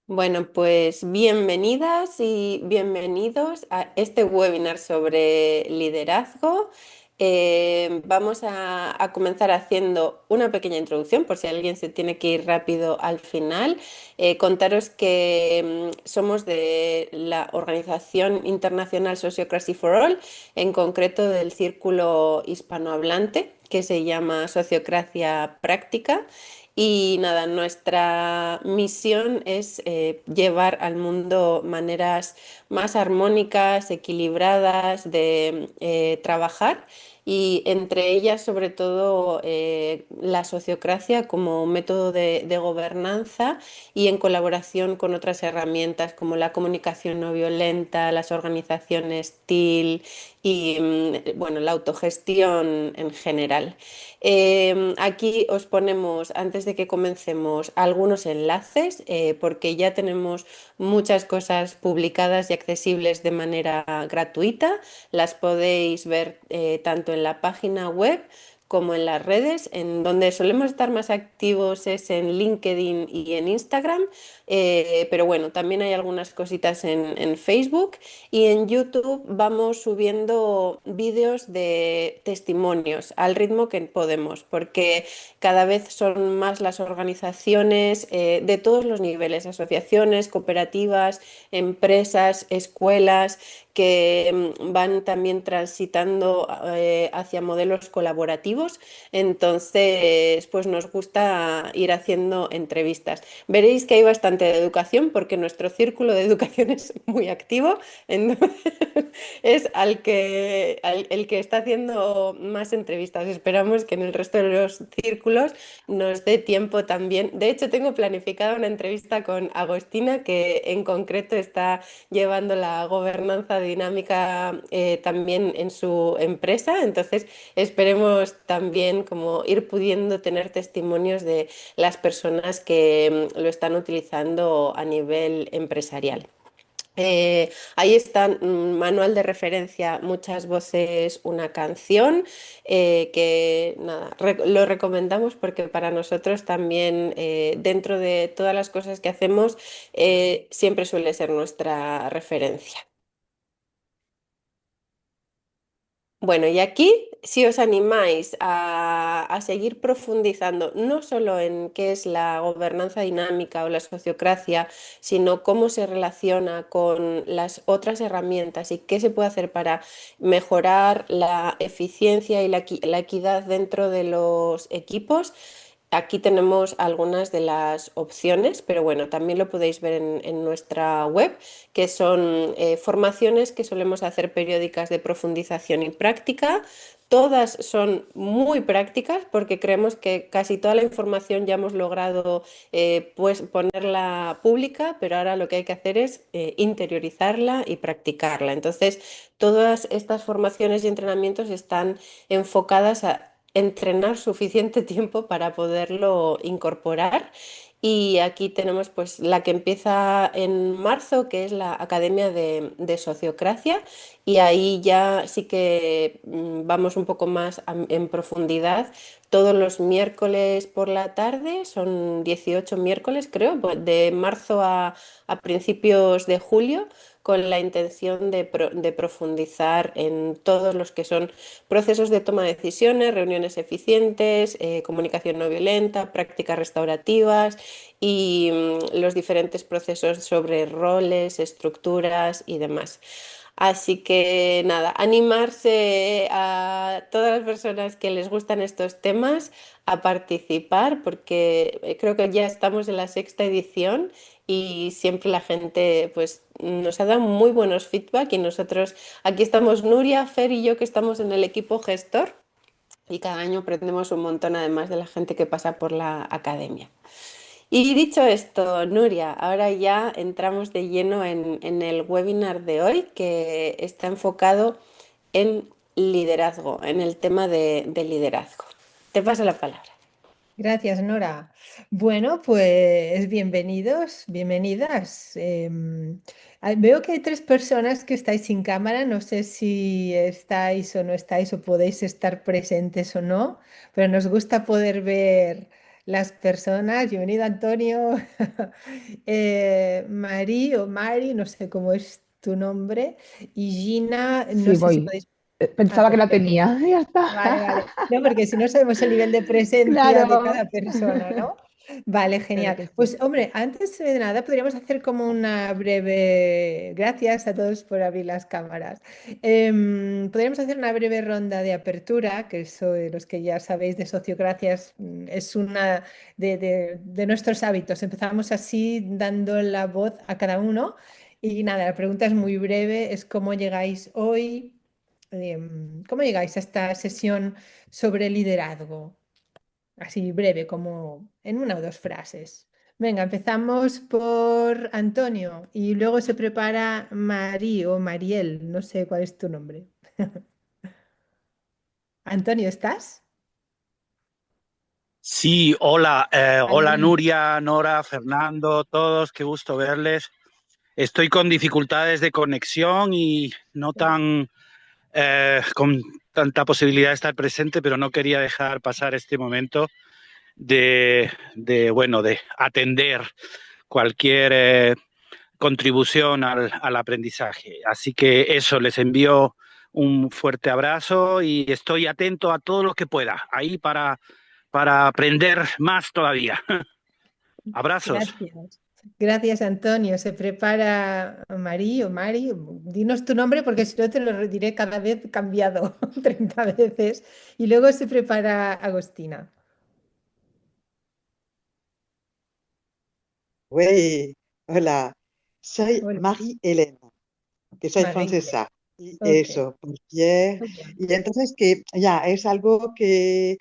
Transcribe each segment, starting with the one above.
Bueno, pues bienvenidas y bienvenidos a este webinar sobre liderazgo. Vamos a comenzar haciendo una pequeña introducción por si alguien se tiene que ir rápido al final. Contaros que somos de la Organización Internacional Sociocracy for All, en concreto del círculo hispanohablante que se llama Sociocracia Práctica. Y nada, nuestra misión es llevar al mundo maneras más armónicas, equilibradas de trabajar y entre ellas sobre todo la sociocracia como método de gobernanza y en colaboración con otras herramientas como la comunicación no violenta, las organizaciones TIL y bueno, la autogestión en general. Aquí os ponemos, antes de que comencemos, algunos enlaces, porque ya tenemos muchas cosas publicadas y accesibles de manera gratuita. Las podéis ver tanto en la página web como en las redes. En donde solemos estar más activos es en LinkedIn y en Instagram, pero bueno, también hay algunas cositas en Facebook y en YouTube vamos subiendo vídeos de testimonios al ritmo que podemos, porque cada vez son más las organizaciones de todos los niveles, asociaciones, cooperativas, empresas, escuelas, que van también transitando hacia modelos colaborativos. Entonces, pues nos gusta ir haciendo entrevistas. Veréis que hay bastante de educación porque nuestro círculo de educación es muy activo. Entonces, es el que está haciendo más entrevistas. Esperamos que en el resto de los círculos nos dé tiempo también. De hecho, tengo planificada una entrevista con Agostina, que en concreto está llevando la gobernanza dinámica también en su empresa. Entonces, esperemos también como ir pudiendo tener testimonios de las personas que lo están utilizando a nivel empresarial. Ahí está manual de referencia, muchas voces, una canción, que nada, lo recomendamos porque para nosotros también, dentro de todas las cosas que hacemos, siempre suele ser nuestra referencia. Bueno, y aquí, si os animáis a seguir profundizando no solo en qué es la gobernanza dinámica o la sociocracia, sino cómo se relaciona con las otras herramientas y qué se puede hacer para mejorar la eficiencia y la equidad dentro de los equipos. Aquí tenemos algunas de las opciones, pero bueno, también lo podéis ver en nuestra web, que son formaciones que solemos hacer periódicas de profundización y práctica. Todas son muy prácticas porque creemos que casi toda la información ya hemos logrado pues ponerla pública, pero ahora lo que hay que hacer es interiorizarla y practicarla. Entonces, todas estas formaciones y entrenamientos están enfocadas a entrenar suficiente tiempo para poderlo incorporar. Y aquí tenemos pues la que empieza en marzo, que es la Academia de Sociocracia, y ahí ya sí que vamos un poco más en profundidad. Todos los miércoles por la tarde, son 18 miércoles creo, pues, de marzo a principios de julio, con la intención de profundizar en todos los que son procesos de toma de decisiones, reuniones eficientes, comunicación no violenta, prácticas restaurativas y los diferentes procesos sobre roles, estructuras y demás. Así que nada, animarse a todas las personas que les gustan estos temas a participar, porque creo que ya estamos en la sexta edición y siempre la gente pues nos ha dado muy buenos feedback y nosotros aquí estamos Nuria, Fer y yo, que estamos en el equipo gestor, y cada año aprendemos un montón además de la gente que pasa por la academia. Y dicho esto, Nuria, ahora ya entramos de lleno en el webinar de hoy, que está enfocado en liderazgo, en el tema de liderazgo. Te paso la palabra. Gracias, Nora. Bueno, pues bienvenidos, bienvenidas. Veo que hay tres personas que estáis sin cámara. No sé si estáis o no estáis o podéis estar presentes o no, pero nos gusta poder ver las personas. Bienvenido, Antonio. Mari o Mari, no sé cómo es tu nombre. Y Gina, no Sí, sé si voy. podéis. Ah, Pensaba que la perfecto. tenía. Ya Vale, está. vale. No, porque si no sabemos el nivel de presencia de Claro. cada persona, ¿no? Vale, Claro genial. que sí. Pues hombre, antes de nada podríamos hacer como una breve, gracias a todos por abrir las cámaras. Podríamos hacer una breve ronda de apertura, que eso, los que ya sabéis de Sociocracias, es una de nuestros hábitos. Empezamos así dando la voz a cada uno. Y nada, la pregunta es muy breve, es cómo llegáis hoy. ¿Cómo llegáis a esta sesión sobre liderazgo? Así breve, como en una o dos frases. Venga, empezamos por Antonio y luego se prepara Mari o Mariel, no sé cuál es tu nombre. Antonio, ¿estás? Sí, hola, hola Ahí. Nuria, Nora, Fernando, todos, qué gusto verles. Estoy con dificultades de conexión y no tan con tanta posibilidad de estar presente, pero no quería dejar pasar este momento bueno, de atender cualquier contribución al aprendizaje. Así que eso, les envío un fuerte abrazo y estoy atento a todo lo que pueda ahí para aprender más todavía. Abrazos. Gracias. Gracias, Antonio. Se prepara Mari o Mari. Dinos tu nombre porque si no te lo diré cada vez cambiado 30 veces. Y luego se prepara Agostina. Oui, hola, soy Hola, Marie-Hélène, que soy María. francesa. Y Ok, eso, por Pierre. muy bien. Y entonces que ya es algo que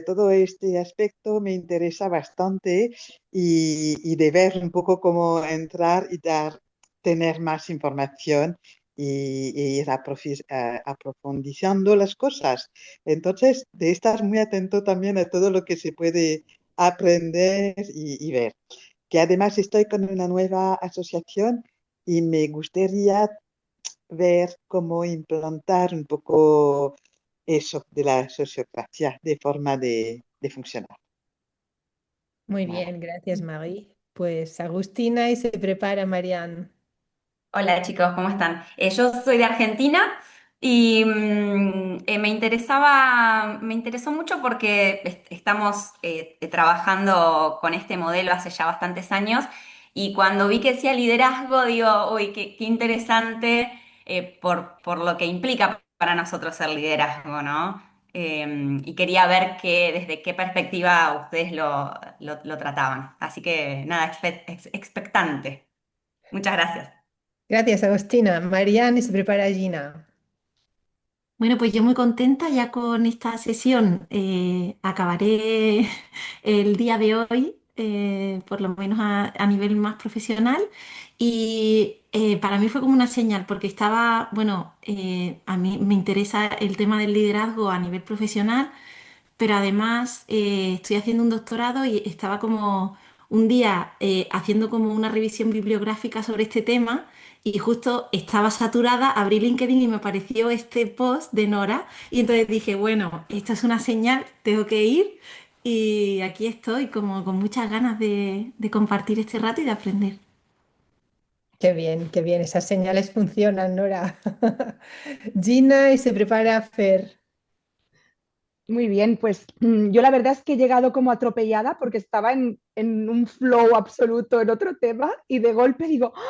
todo este aspecto me interesa bastante y de ver un poco cómo entrar y tener más información y ir aprofundizando las cosas. Entonces, de estar muy atento también a todo lo que se puede aprender y ver que además estoy con una nueva asociación y me gustaría ver cómo implantar un poco eso de la sociocracia de forma de funcionar. Muy Nada. bien, gracias, Marie. Pues Agustina y se prepara Marianne. Hola chicos, ¿cómo están? Yo soy de Argentina y me interesó mucho porque estamos trabajando con este modelo hace ya bastantes años y cuando vi que decía liderazgo, digo, uy, qué interesante por lo que implica para nosotros ser liderazgo, ¿no? Y quería ver desde qué perspectiva ustedes lo trataban. Así que nada, expectante. Muchas gracias. Gracias, Agustina. Marianne y se prepara Gina. Bueno, pues yo muy contenta ya con esta sesión. Acabaré el día de hoy, por lo menos a nivel más profesional. Y para mí fue como una señal, porque estaba, bueno, a mí me interesa el tema del liderazgo a nivel profesional, pero además estoy haciendo un doctorado y estaba como un día haciendo como una revisión bibliográfica sobre este tema y justo estaba saturada, abrí LinkedIn y me apareció este post de Nora y entonces dije, bueno, esto es una señal, tengo que ir y aquí estoy como con muchas ganas de compartir este rato y de aprender. Qué bien, esas señales funcionan, Nora. Gina y se prepara Fer. Muy bien, pues yo la verdad es que he llegado como atropellada porque estaba en un flow absoluto en otro tema y de golpe digo, ¡ah!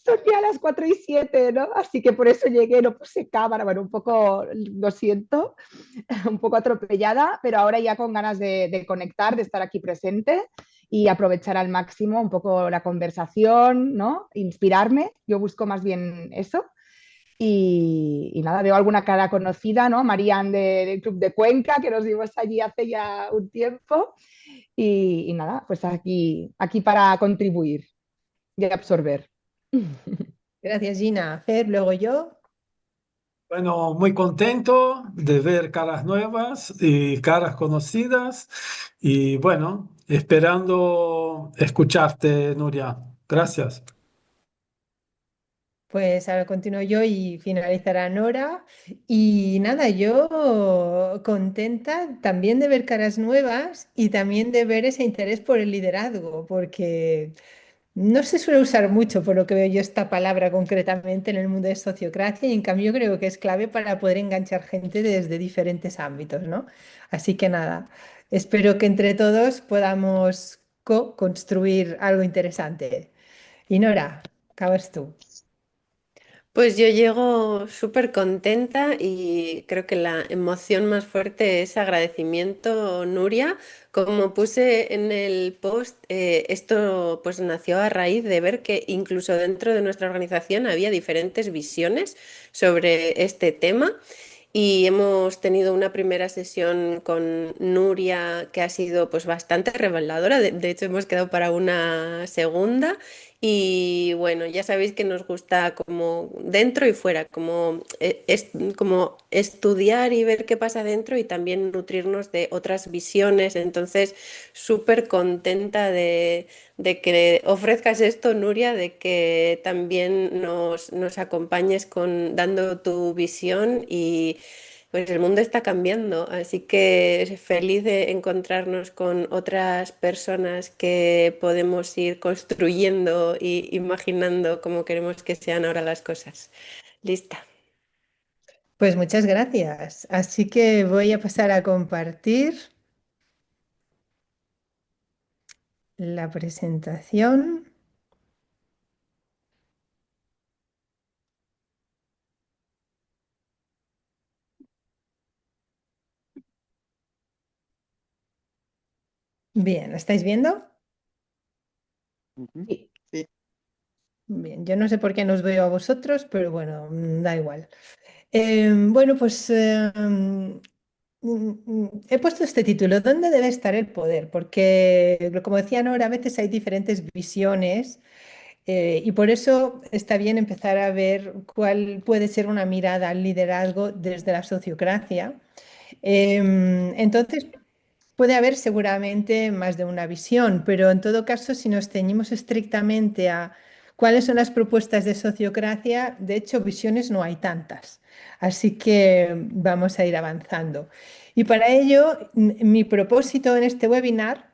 Son ya las 4:07, ¿no? Así que por eso llegué, no puse cámara, bueno, un poco, lo siento, un poco atropellada, pero ahora ya con ganas de conectar, de estar aquí presente y aprovechar al máximo un poco la conversación, ¿no? Inspirarme, yo busco más bien eso. Y nada, veo alguna cara conocida, ¿no? Marían del Club de Cuenca, que nos vimos allí hace ya un tiempo. Y nada, pues aquí para contribuir y absorber. Gracias, Gina. Fer, luego yo. Bueno, muy contento de ver caras nuevas y caras conocidas y bueno, esperando escucharte, Nuria. Gracias. Pues ahora continúo yo y finalizará Nora. Y nada, yo contenta también de ver caras nuevas y también de ver ese interés por el liderazgo, porque no se suele usar mucho, por lo que veo yo, esta palabra concretamente en el mundo de sociocracia, y en cambio yo creo que es clave para poder enganchar gente desde diferentes ámbitos, ¿no? Así que nada, espero que entre todos podamos co-construir algo interesante. Y Nora, acabas tú. Pues yo llego súper contenta y creo que la emoción más fuerte es agradecimiento, Nuria. Como puse en el post, esto pues nació a raíz de ver que incluso dentro de nuestra organización había diferentes visiones sobre este tema. Y hemos tenido una primera sesión con Nuria que ha sido pues bastante reveladora. De hecho, hemos quedado para una segunda. Y bueno, ya sabéis que nos gusta como dentro y fuera, como, como estudiar y ver qué pasa dentro y también nutrirnos de otras visiones. Entonces, súper contenta de que ofrezcas esto, Nuria, de que también nos acompañes con dando tu visión y pues el mundo está cambiando, así que feliz de encontrarnos con otras personas que podemos ir construyendo y imaginando cómo queremos que sean ahora las cosas. Lista. Pues muchas gracias. Así que voy a pasar a compartir la presentación. Bien, ¿la estáis viendo? Ujú. Sí. Sí. Bien, yo no sé por qué no os veo a vosotros, pero bueno, da igual. Bueno, pues he puesto este título, ¿dónde debe estar el poder? Porque, como decía Nora, a veces hay diferentes visiones y por eso está bien empezar a ver cuál puede ser una mirada al liderazgo desde la sociocracia. Entonces, puede haber seguramente más de una visión, pero en todo caso, si nos ceñimos estrictamente a cuáles son las propuestas de sociocracia, de hecho, visiones no hay tantas. Así que vamos a ir avanzando. Y para ello, mi propósito en este webinar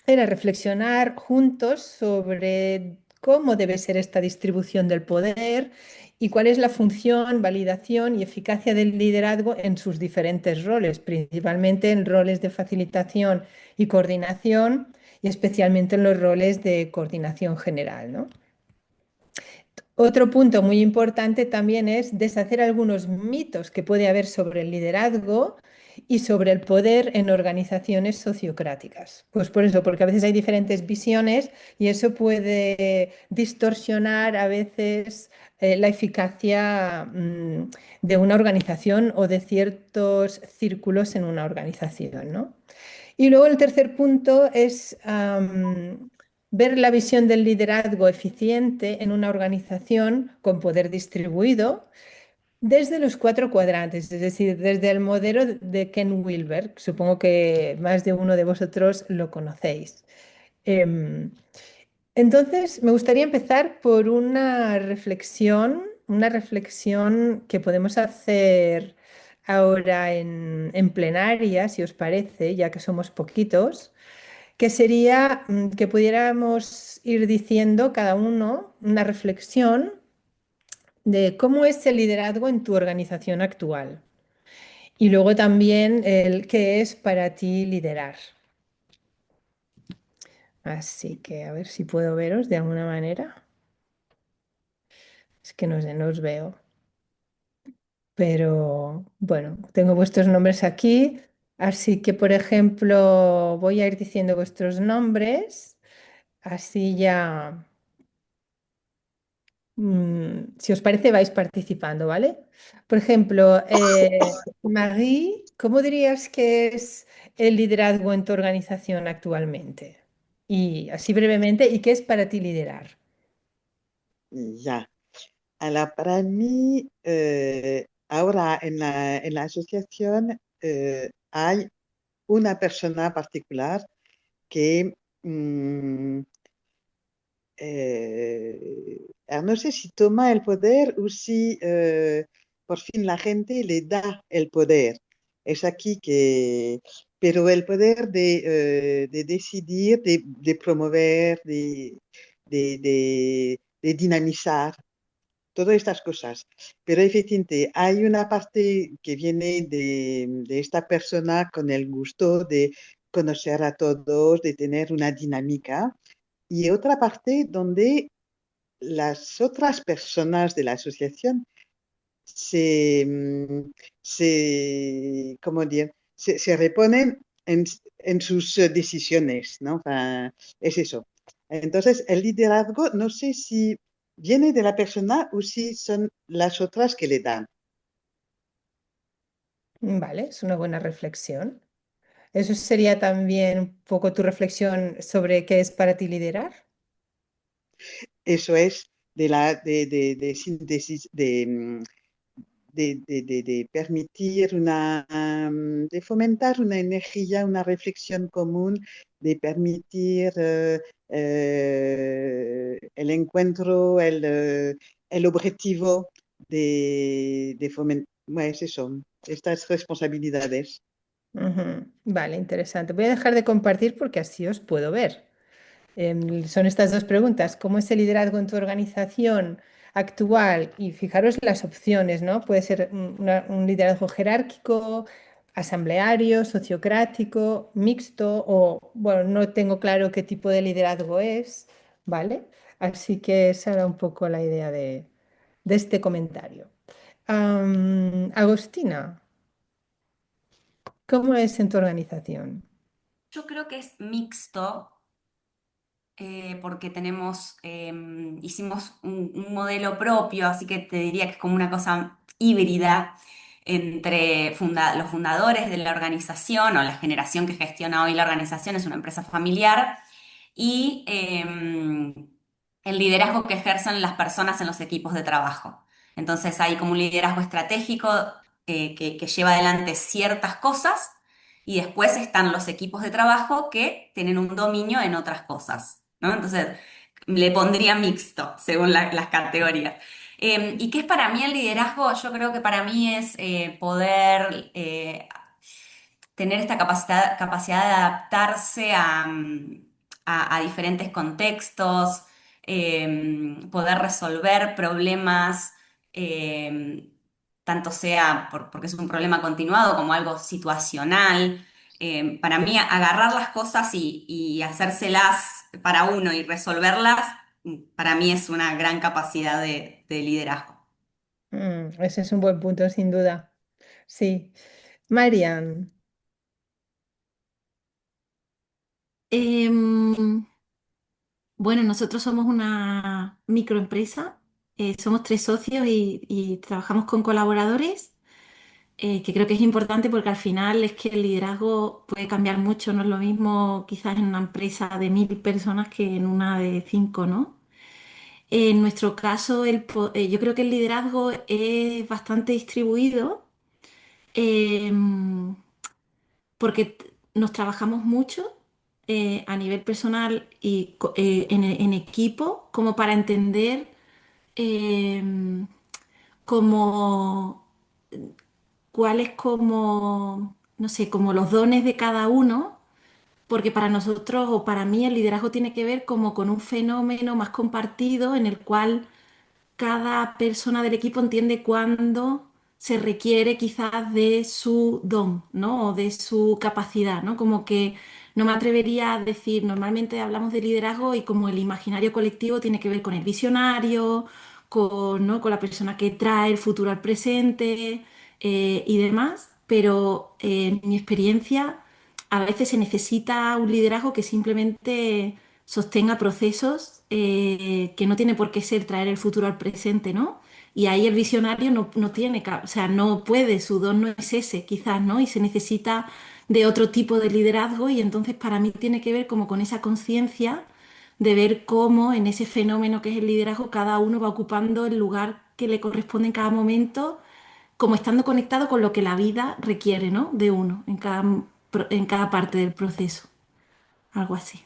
era reflexionar juntos sobre cómo debe ser esta distribución del poder y cuál es la función, validación y eficacia del liderazgo en sus diferentes roles, principalmente en roles de facilitación y coordinación y especialmente en los roles de coordinación general, ¿no? Otro punto muy importante también es deshacer algunos mitos que puede haber sobre el liderazgo y sobre el poder en organizaciones sociocráticas. Pues por eso, porque a veces hay diferentes visiones y eso puede distorsionar a veces la eficacia de una organización o de ciertos círculos en una organización, ¿no? Y luego el tercer punto es ver la visión del liderazgo eficiente en una organización con poder distribuido desde los cuatro cuadrantes, es decir, desde el modelo de Ken Wilber. Supongo que más de uno de vosotros lo conocéis. Em, entonces, me gustaría empezar por una reflexión que podemos hacer ahora en plenaria, si os parece, ya que somos poquitos, que sería que pudiéramos ir diciendo cada uno una reflexión de cómo es el liderazgo en tu organización actual y luego también el qué es para ti liderar. Así que a ver si puedo veros de alguna manera. Es que no sé, no os veo. Pero bueno, tengo vuestros nombres aquí. Así que, por ejemplo, voy a ir diciendo vuestros nombres. Así ya, si os parece, vais participando, ¿vale? Por ejemplo, Marie, ¿cómo dirías que es el liderazgo en tu organización actualmente? Y así brevemente, ¿y qué es para ti liderar? Ya. Para mí, ahora en la asociación hay una persona particular que mm, No sé si toma el poder o si por fin la gente le da el poder. Es aquí que, pero el poder de decidir, de promover, de dinamizar, todas estas cosas. Pero efectivamente, hay una parte que viene de esta persona con el gusto de conocer a todos, de tener una dinámica, y otra parte donde las otras personas de la asociación se, ¿cómo dire? Se reponen en sus decisiones, ¿no? Es eso. Entonces, el liderazgo, no sé si viene de la persona o si son las otras que le dan. Vale, es una buena reflexión. ¿Eso sería también un poco tu reflexión sobre qué es para ti liderar? Eso es de síntesis, de permitir de fomentar una energía, una reflexión común, de permitir el encuentro, el objetivo de fomentar, es eso, estas responsabilidades. Ujú. Vale, interesante. Voy a dejar de compartir porque así os puedo ver. Son estas dos preguntas. ¿Cómo es el liderazgo en tu organización actual? Y fijaros las opciones, ¿no? Puede ser un liderazgo jerárquico, asambleario, sociocrático, mixto o, bueno, no tengo claro qué tipo de liderazgo es, ¿vale? Así que esa era un poco la idea de este comentario. Agostina, ¿cómo es en tu organización? Yo creo que es mixto porque hicimos un modelo propio, así que te diría que es como una cosa híbrida entre los fundadores de la organización o la generación que gestiona hoy la organización, es una empresa familiar, y el liderazgo que ejercen las personas en los equipos de trabajo. Entonces hay como un liderazgo estratégico que lleva adelante ciertas cosas y después están los equipos de trabajo que tienen un dominio en otras cosas, ¿no? Entonces le pondría mixto según las categorías. ¿Y qué es para mí el liderazgo? Yo creo que para mí es poder tener esta capacidad de adaptarse a diferentes contextos, poder resolver problemas, eh, tanto sea porque es un problema continuado como algo situacional. Para mí, agarrar las cosas y hacérselas para uno y resolverlas, para mí es una gran capacidad de liderazgo. Ese es un buen punto, sin duda. Sí. Marian. Em, bueno, nosotros somos una microempresa, somos tres socios y trabajamos con colaboradores, que creo que es importante porque al final es que el liderazgo puede cambiar mucho, no es lo mismo quizás en una empresa de 1000 personas que en una de 5, ¿no? En nuestro caso, yo creo que el liderazgo es bastante distribuido, em, porque nos trabajamos mucho a nivel personal y en equipo como para entender em, como cuáles como, no sé, como los dones de cada uno, porque para nosotros o para mí el liderazgo tiene que ver como con un fenómeno más compartido en el cual cada persona del equipo entiende cuándo se requiere quizás de su don, ¿no? O de su capacidad, ¿no? Como que no me atrevería a decir, normalmente hablamos de liderazgo y como el imaginario colectivo tiene que ver con el visionario, con, ¿no? Con la persona que trae el futuro al presente y demás, pero en mi experiencia a veces se necesita un liderazgo que simplemente sostenga procesos que no tiene por qué ser traer el futuro al presente, ¿no? Y ahí el visionario no tiene, o sea, no puede, su don no es ese, quizás, ¿no? Y se necesita de otro tipo de liderazgo y entonces para mí tiene que ver como con esa conciencia de ver cómo en ese fenómeno que es el liderazgo cada uno va ocupando el lugar que le corresponde en cada momento, como estando conectado con lo que la vida requiere, ¿no? De uno en cada parte del proceso, algo así.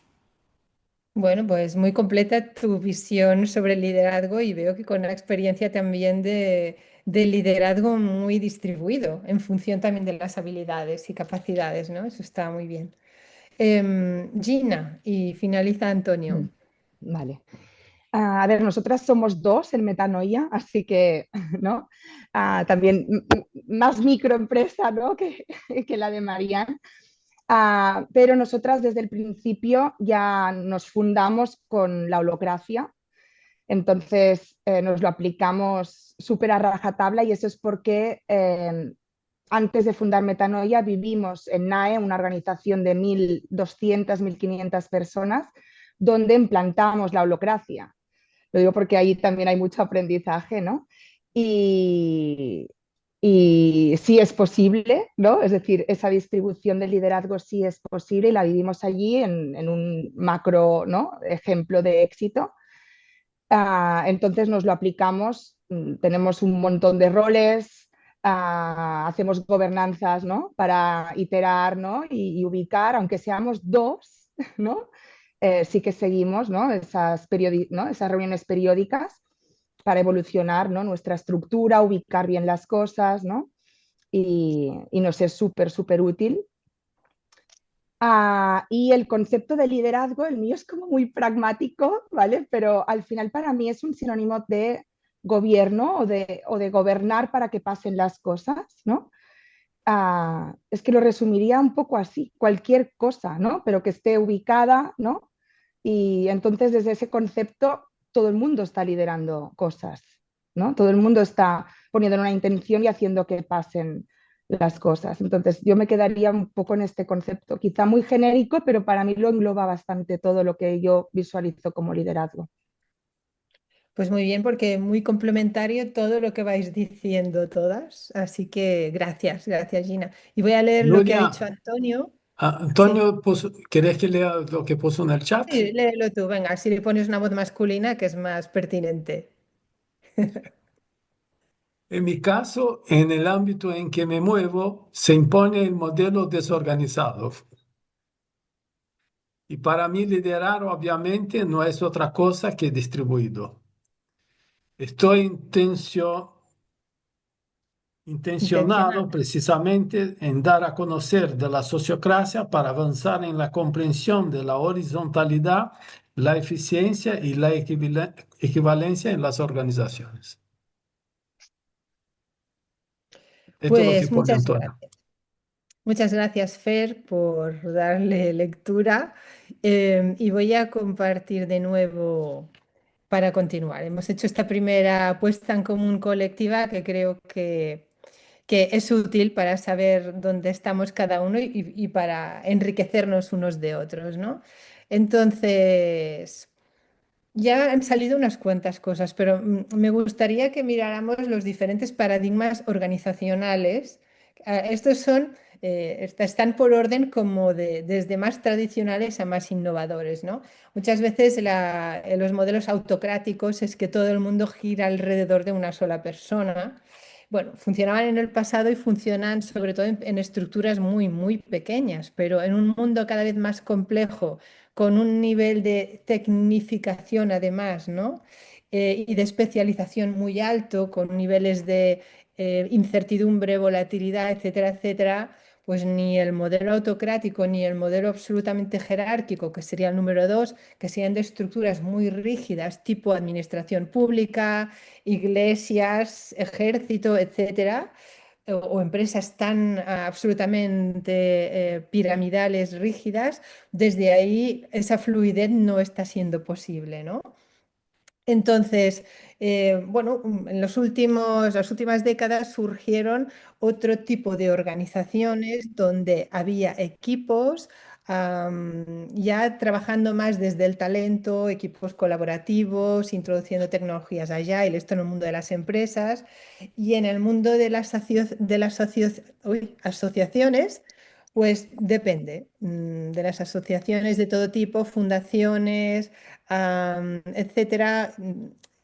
Bueno, pues muy completa tu visión sobre el liderazgo y veo que con una experiencia también de liderazgo muy distribuido en función también de las habilidades y capacidades, ¿no? Eso está muy bien. Gina y finaliza Mm, Antonio. Vale. A ver, nosotras somos dos en Metanoia, así que, ¿no? También más microempresa, ¿no? Que la de Marian. Pero nosotras desde el principio ya nos fundamos con la holocracia, entonces nos lo aplicamos súper a rajatabla y eso es porque antes de fundar Metanoia vivimos en NAE, una organización de 1.200, 1.500 personas, donde implantamos la holocracia. Lo digo porque ahí también hay mucho aprendizaje, ¿no? Y, y sí es posible, ¿no? Es decir, esa distribución del liderazgo sí es posible y la vivimos allí en un macro, ¿no? Ejemplo de éxito. Entonces nos lo aplicamos, tenemos un montón de roles, hacemos gobernanzas, ¿no? Para iterar, ¿no? Y ubicar, aunque seamos dos, ¿no? Sí que seguimos, ¿no? ¿no? Esas reuniones periódicas para evolucionar, ¿no? Nuestra estructura, ubicar bien las cosas, ¿no? Y nos es súper, súper útil. Y el concepto de liderazgo, el mío es como muy pragmático, ¿vale? Pero al final para mí es un sinónimo de gobierno o de gobernar para que pasen las cosas, ¿no? Es que lo resumiría un poco así, cualquier cosa, ¿no? Pero que esté ubicada, ¿no? Y entonces desde ese concepto todo el mundo está liderando cosas, ¿no? Todo el mundo está poniendo una intención y haciendo que pasen las cosas. Entonces yo me quedaría un poco en este concepto, quizá muy genérico, pero para mí lo engloba bastante todo lo que yo visualizo como liderazgo. Pues muy bien, porque muy complementario todo lo que vais diciendo todas. Así que gracias, gracias Gina. Y voy a leer lo que ha Nuria, dicho Antonio. Sí, Antonio, ¿querés que lea lo que puso en el chat? sí, léelo tú, venga, si le pones una voz masculina que es más pertinente. En mi caso, en el ámbito en que me muevo, se impone el modelo desorganizado. Y para mí liderar, obviamente, no es otra cosa que distribuido. Estoy intencionado Intencionada. precisamente en dar a conocer de la sociocracia para avanzar en la comprensión de la horizontalidad, la eficiencia y la equivalencia en las organizaciones. Esto es lo que Pues pone muchas Antonio. gracias. Muchas gracias, Fer, por darle lectura. Y voy a compartir de nuevo para continuar. Hemos hecho esta primera puesta en común colectiva que creo que es útil para saber dónde estamos cada uno y para enriquecernos unos de otros, ¿no? Entonces, ya han salido unas cuantas cosas, pero me gustaría que miráramos los diferentes paradigmas organizacionales. Estos son, están por orden como desde más tradicionales a más innovadores, ¿no? Muchas veces los modelos autocráticos es que todo el mundo gira alrededor de una sola persona. Bueno, funcionaban en el pasado y funcionan sobre todo en estructuras muy, muy pequeñas, pero en un mundo cada vez más complejo con un nivel de tecnificación además, ¿no? Y de especialización muy alto, con niveles de incertidumbre, volatilidad, etcétera, etcétera, pues ni el modelo autocrático ni el modelo absolutamente jerárquico, que sería el número dos, que serían de estructuras muy rígidas, tipo administración pública, iglesias, ejército, etcétera, o empresas tan absolutamente piramidales, rígidas, desde ahí esa fluidez no está siendo posible, ¿no? Entonces, bueno, en las últimas décadas surgieron otro tipo de organizaciones donde había equipos ya trabajando más desde el talento, equipos colaborativos, introduciendo tecnologías agile, esto en el mundo de las empresas y en el mundo de las asociaciones. Pues depende de las asociaciones de todo tipo, fundaciones, etcétera,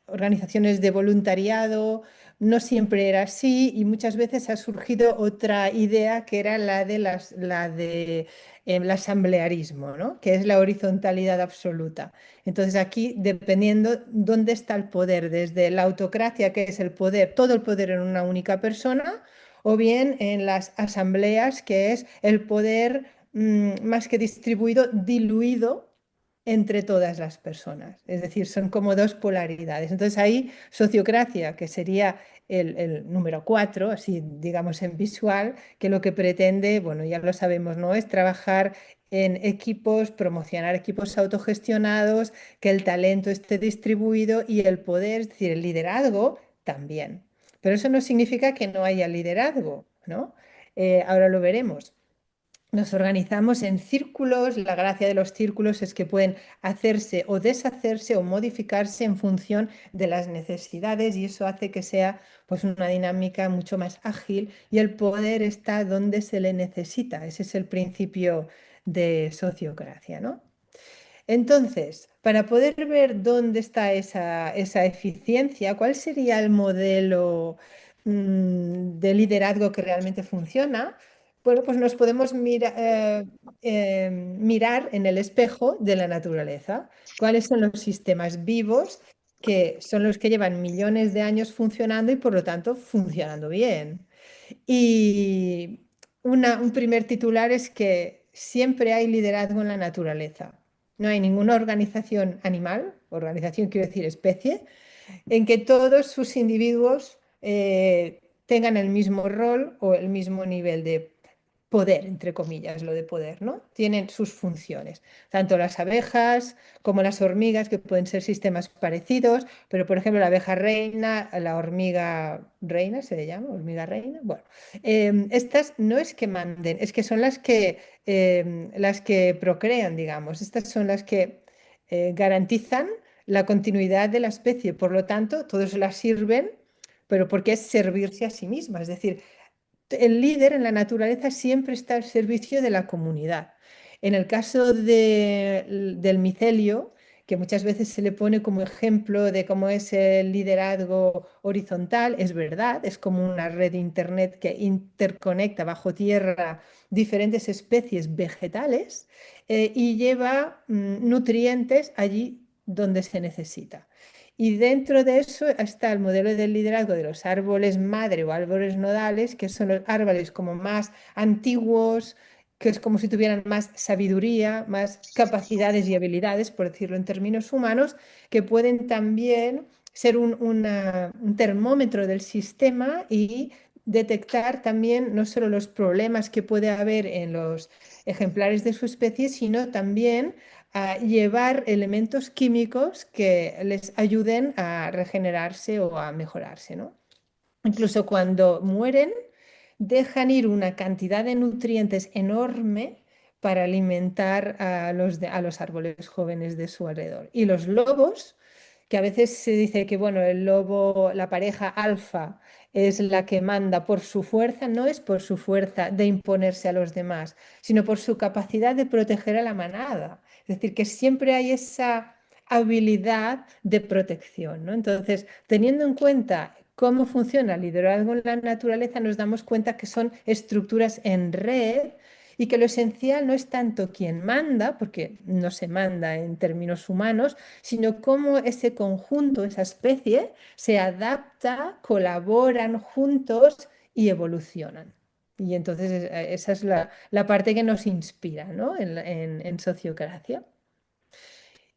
organizaciones de voluntariado. No siempre era así y muchas veces ha surgido otra idea que era la de el asamblearismo, ¿no? Que es la horizontalidad absoluta. Entonces aquí, dependiendo dónde está el poder, desde la autocracia, que es el poder, todo el poder en una única persona, o bien en las asambleas, que es el poder más que distribuido, diluido entre todas las personas. Es decir, son como dos polaridades. Entonces ahí sociocracia, que sería el número 4, así digamos en visual, que lo que pretende, bueno, ya lo sabemos, ¿no? Es trabajar en equipos, promocionar equipos autogestionados, que el talento esté distribuido y el poder, es decir, el liderazgo también. Pero eso no significa que no haya liderazgo, ¿no? Ahora lo veremos. Nos organizamos en círculos. La gracia de los círculos es que pueden hacerse o deshacerse o modificarse en función de las necesidades y eso hace que sea pues una dinámica mucho más ágil y el poder está donde se le necesita. Ese es el principio de sociocracia, ¿no? Entonces, para poder ver dónde está esa eficiencia, ¿cuál sería el modelo de liderazgo que realmente funciona? Bueno, pues nos podemos mirar en el espejo de la naturaleza. ¿Cuáles son los sistemas vivos que son los que llevan millones de años funcionando y por lo tanto funcionando bien? Y un primer titular es que siempre hay liderazgo en la naturaleza. No hay ninguna organización animal, organización quiero decir especie, en que todos sus individuos tengan el mismo rol o el mismo nivel de poder, entre comillas, lo de poder, ¿no? Tienen sus funciones, tanto las abejas como las hormigas, que pueden ser sistemas parecidos, pero por ejemplo la abeja reina, la hormiga reina, se le llama, hormiga reina, bueno, estas no es que manden, es que son las que procrean, digamos, estas son las que garantizan la continuidad de la especie, por lo tanto, todos las sirven, pero porque es servirse a sí misma, es decir, el líder en la naturaleza siempre está al servicio de la comunidad. En el caso del micelio, que muchas veces se le pone como ejemplo de cómo es el liderazgo horizontal, es verdad, es como una red de internet que interconecta bajo tierra diferentes especies vegetales y lleva nutrientes allí donde se necesita. Y dentro de eso está el modelo del liderazgo de los árboles madre o árboles nodales, que son los árboles como más antiguos, que es como si tuvieran más sabiduría, más capacidades y habilidades, por decirlo en términos humanos, que pueden también ser un termómetro del sistema y detectar también no solo los problemas que puede haber en los ejemplares de su especie, sino también a llevar elementos químicos que les ayuden a regenerarse o a mejorarse, ¿no? Incluso cuando mueren, dejan ir una cantidad de nutrientes enorme para alimentar a los árboles jóvenes de su alrededor. Y los lobos, que a veces se dice que bueno, el lobo, la pareja alfa es la que manda por su fuerza, no es por su fuerza de imponerse a los demás, sino por su capacidad de proteger a la manada. Es decir, que siempre hay esa habilidad de protección, ¿no? Entonces, teniendo en cuenta cómo funciona el liderazgo en la naturaleza, nos damos cuenta que son estructuras en red y que lo esencial no es tanto quién manda, porque no se manda en términos humanos, sino cómo ese conjunto, esa especie, se adapta, colaboran juntos y evolucionan. Y entonces esa es la parte que nos inspira, ¿no? En Sociocracia.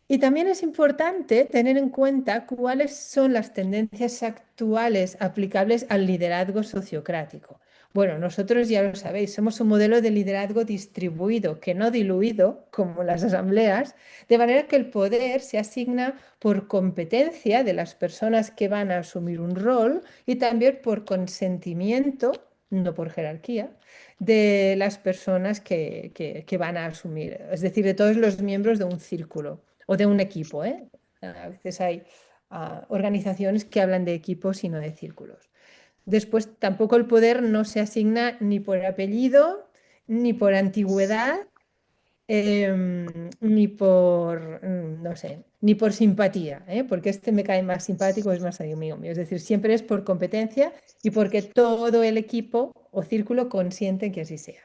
Y también es importante tener en cuenta cuáles son las tendencias actuales aplicables al liderazgo sociocrático. Bueno, nosotros ya lo sabéis, somos un modelo de liderazgo distribuido, que no diluido, como las asambleas, de manera que el poder se asigna por competencia de las personas que van a asumir un rol y también por consentimiento, no por jerarquía, de las personas que van a asumir, es decir, de todos los miembros de un círculo o de un equipo, ¿eh? A veces hay organizaciones que hablan de equipos y no de círculos. Después, tampoco el poder no se asigna ni por apellido, ni por antigüedad, ni por, no sé, ni por simpatía, ¿eh? Porque este me cae más simpático, es más amigo mío. Es decir, siempre es por competencia y porque todo el equipo o círculo consiente que así sea.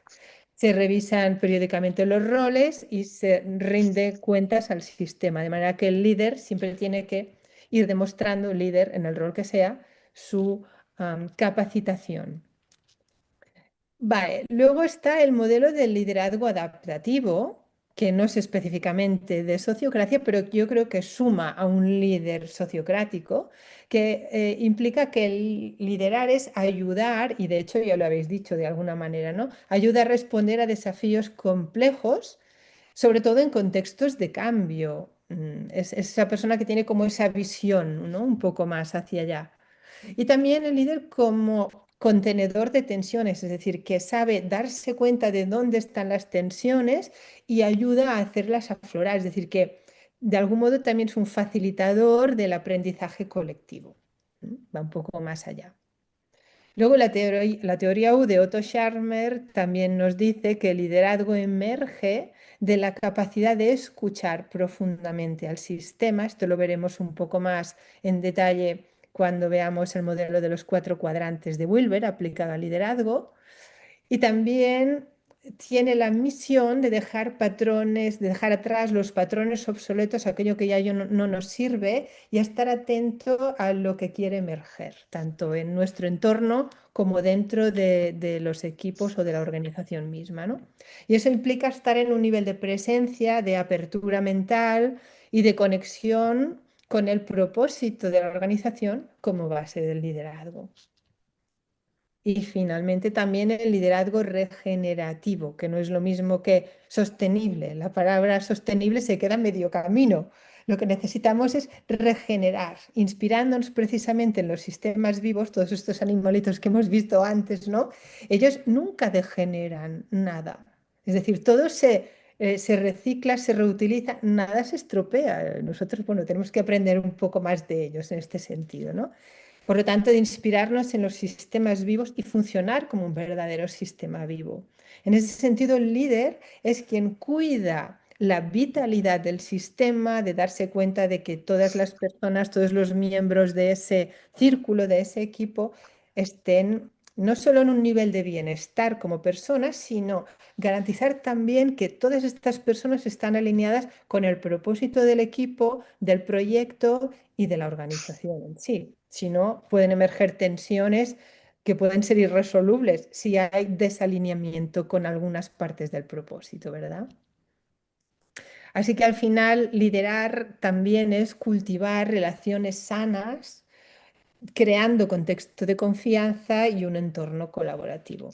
Se revisan periódicamente los roles y se rinde cuentas al sistema, de manera que el líder siempre tiene que ir demostrando, el líder en el rol que sea, su capacitación. Vale, luego está el modelo del liderazgo adaptativo, que no es específicamente de sociocracia, pero yo creo que suma a un líder sociocrático, que implica que el liderar es ayudar, y de hecho ya lo habéis dicho de alguna manera, ¿no? Ayuda a responder a desafíos complejos, sobre todo en contextos de cambio. Es esa persona que tiene como esa visión, ¿no? Un poco más hacia allá. Y también el líder como contenedor de tensiones, es decir, que sabe darse cuenta de dónde están las tensiones y ayuda a hacerlas aflorar, es decir, que de algún modo también es un facilitador del aprendizaje colectivo. Va un poco más allá. Luego la teoría U de Otto Scharmer también nos dice que el liderazgo emerge de la capacidad de escuchar profundamente al sistema. Esto lo veremos un poco más en detalle cuando veamos el modelo de los 4 cuadrantes de Wilber aplicado al liderazgo. Y también tiene la misión de dejar patrones, de dejar atrás los patrones obsoletos, aquello que ya no nos sirve, y a estar atento a lo que quiere emerger, tanto en nuestro entorno como dentro de los equipos o de la organización misma, ¿no? Y eso implica estar en un nivel de presencia, de apertura mental y de conexión con el propósito de la organización como base del liderazgo. Y finalmente también el liderazgo regenerativo, que no es lo mismo que sostenible. La palabra sostenible se queda a medio camino. Lo que necesitamos es regenerar, inspirándonos precisamente en los sistemas vivos, todos estos animalitos que hemos visto antes, ¿no? Ellos nunca degeneran nada. Es decir, todo se recicla, se reutiliza, nada se estropea. Nosotros, bueno, tenemos que aprender un poco más de ellos en este sentido, ¿no? Por lo tanto, de inspirarnos en los sistemas vivos y funcionar como un verdadero sistema vivo. En ese sentido, el líder es quien cuida la vitalidad del sistema, de darse cuenta de que todas las personas, todos los miembros de ese círculo, de ese equipo, estén no solo en un nivel de bienestar como personas, sino garantizar también que todas estas personas están alineadas con el propósito del equipo, del proyecto y de la organización en sí. Si no, pueden emerger tensiones que pueden ser irresolubles si hay desalineamiento con algunas partes del propósito, ¿verdad? Así que al final liderar también es cultivar relaciones sanas, creando contexto de confianza y un entorno colaborativo.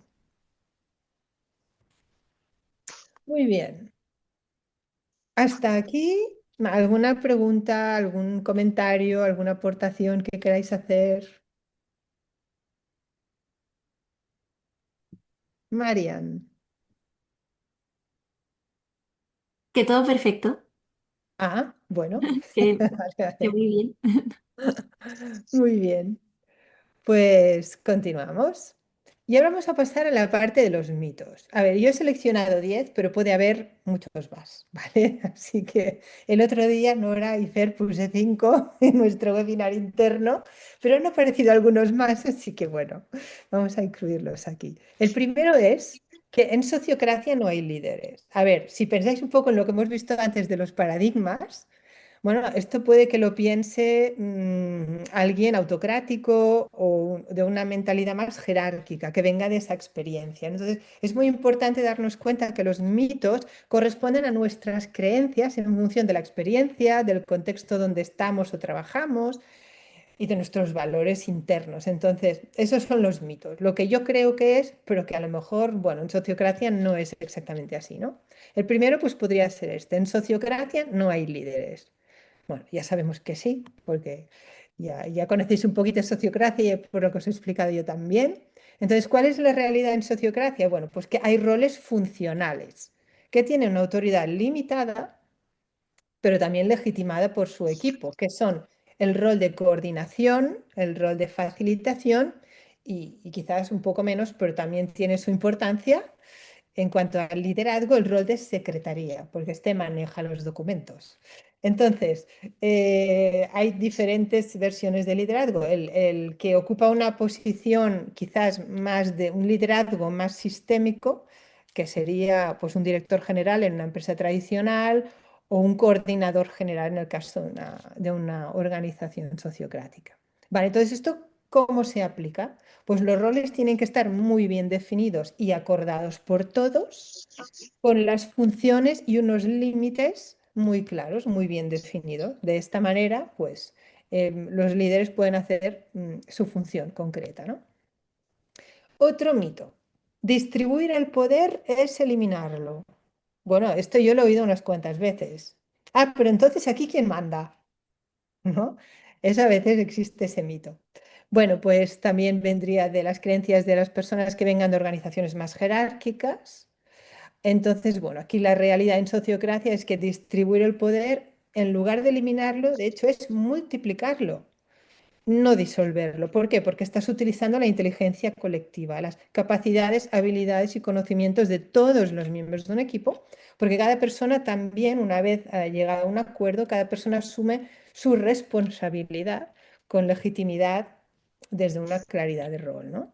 Muy bien. Hasta aquí, ¿alguna pregunta, algún comentario, alguna aportación que queráis hacer? Marian. Que todo perfecto, Ah, bueno. que, Vale, que vale. muy bien. Muy bien. Pues continuamos. Y ahora vamos a pasar a la parte de los mitos. A ver, yo he seleccionado 10, pero puede haber muchos más, ¿vale? Así que el otro día Nora y Fer puse 5 en nuestro webinar interno, pero han aparecido algunos más, así que bueno, vamos a incluirlos aquí. El primero es que en sociocracia no hay líderes. A ver, si pensáis un poco en lo que hemos visto antes de los paradigmas, bueno, esto puede que lo piense alguien autocrático o de una mentalidad más jerárquica, que venga de esa experiencia. Entonces, es muy importante darnos cuenta que los mitos corresponden a nuestras creencias en función de la experiencia, del contexto donde estamos o trabajamos y de nuestros valores internos. Entonces, esos son los mitos. Lo que yo creo que es, pero que a lo mejor, bueno, en sociocracia no es exactamente así, ¿no? El primero, pues podría ser este. En sociocracia no hay líderes. Bueno, ya sabemos que sí, porque ya conocéis un poquito de sociocracia y por lo que os he explicado yo también. Entonces, ¿cuál es la realidad en sociocracia? Bueno, pues que hay roles funcionales que tienen una autoridad limitada, pero también legitimada por su equipo, que son el rol de coordinación, el rol de facilitación y quizás un poco menos, pero también tiene su importancia en cuanto al liderazgo, el rol de secretaría, porque este maneja los documentos. Entonces, hay diferentes versiones de liderazgo. El que ocupa una posición quizás más de un liderazgo más sistémico, que sería pues, un director general en una empresa tradicional o un coordinador general en el caso de una organización sociocrática. Vale, entonces, ¿esto cómo se aplica? Pues los roles tienen que estar muy bien definidos y acordados por todos, con las funciones y unos límites muy claros, muy bien definidos. De esta manera, pues los líderes pueden hacer su función concreta, ¿no? Otro mito. Distribuir el poder es eliminarlo. Bueno, esto yo lo he oído unas cuantas veces. Ah, pero entonces aquí quién manda, ¿no? Eso a veces existe ese mito. Bueno, pues también vendría de las creencias de las personas que vengan de organizaciones más jerárquicas. Entonces, bueno, aquí la realidad en sociocracia es que distribuir el poder, en lugar de eliminarlo, de hecho, es multiplicarlo, no disolverlo. ¿Por qué? Porque estás utilizando la inteligencia colectiva, las capacidades, habilidades y conocimientos de todos los miembros de un equipo, porque cada persona también, una vez llegado a un acuerdo, cada persona asume su responsabilidad con legitimidad desde una claridad de rol, ¿no?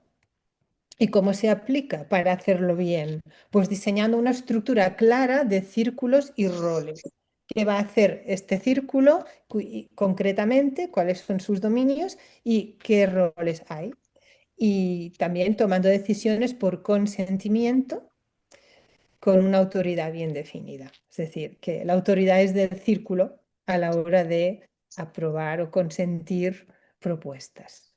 ¿Y cómo se aplica para hacerlo bien? Pues diseñando una estructura clara de círculos y roles. ¿Qué va a hacer este círculo y concretamente? ¿Cuáles son sus dominios y qué roles hay? Y también tomando decisiones por consentimiento con una autoridad bien definida. Es decir, que la autoridad es del círculo a la hora de aprobar o consentir propuestas.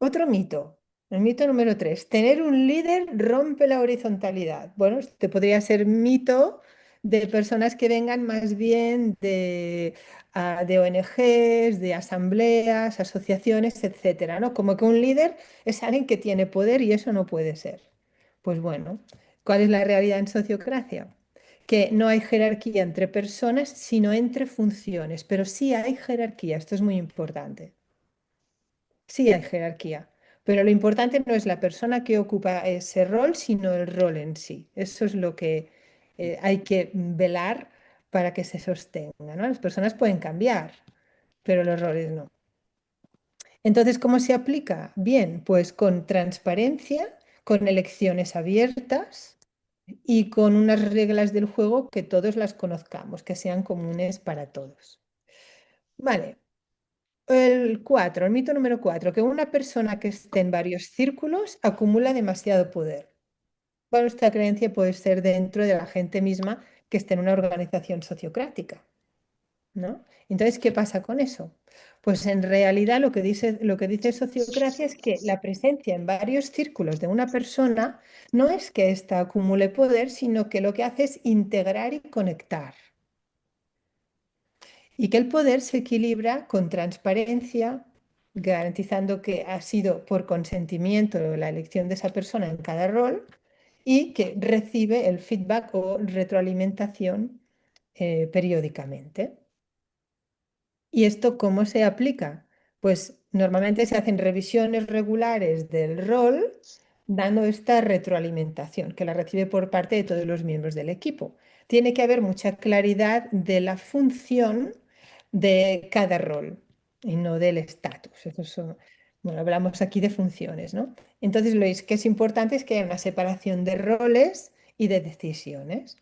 Otro mito, el mito número 3, tener un líder rompe la horizontalidad. Bueno, este podría ser mito de personas que vengan más bien de ONGs, de asambleas, asociaciones, etcétera, ¿no? Como que un líder es alguien que tiene poder y eso no puede ser. Pues bueno, ¿cuál es la realidad en sociocracia? Que no hay jerarquía entre personas, sino entre funciones, pero sí hay jerarquía, esto es muy importante. Sí hay jerarquía, pero lo importante no es la persona que ocupa ese rol, sino el rol en sí. Eso es lo que hay que velar para que se sostenga, ¿no? Las personas pueden cambiar, pero los roles no. Entonces, ¿cómo se aplica? Bien, pues con transparencia, con elecciones abiertas y con unas reglas del juego que todos las conozcamos, que sean comunes para todos. Vale. El mito número 4, que una persona que esté en varios círculos acumula demasiado poder. Bueno, esta creencia puede ser dentro de la gente misma que esté en una organización sociocrática, ¿no? Entonces, ¿qué pasa con eso? Pues en realidad lo que dice sociocracia es que la presencia en varios círculos de una persona no es que ésta acumule poder, sino que lo que hace es integrar y conectar. Y que el poder se equilibra con transparencia, garantizando que ha sido por consentimiento la elección de esa persona en cada rol y que recibe el feedback o retroalimentación periódicamente. ¿Y esto cómo se aplica? Pues normalmente se hacen revisiones regulares del rol, dando esta retroalimentación, que la recibe por parte de todos los miembros del equipo. Tiene que haber mucha claridad de la función de cada rol y no del estatus. Bueno, hablamos aquí de funciones, ¿no? Entonces, lo que es importante es que haya una separación de roles y de decisiones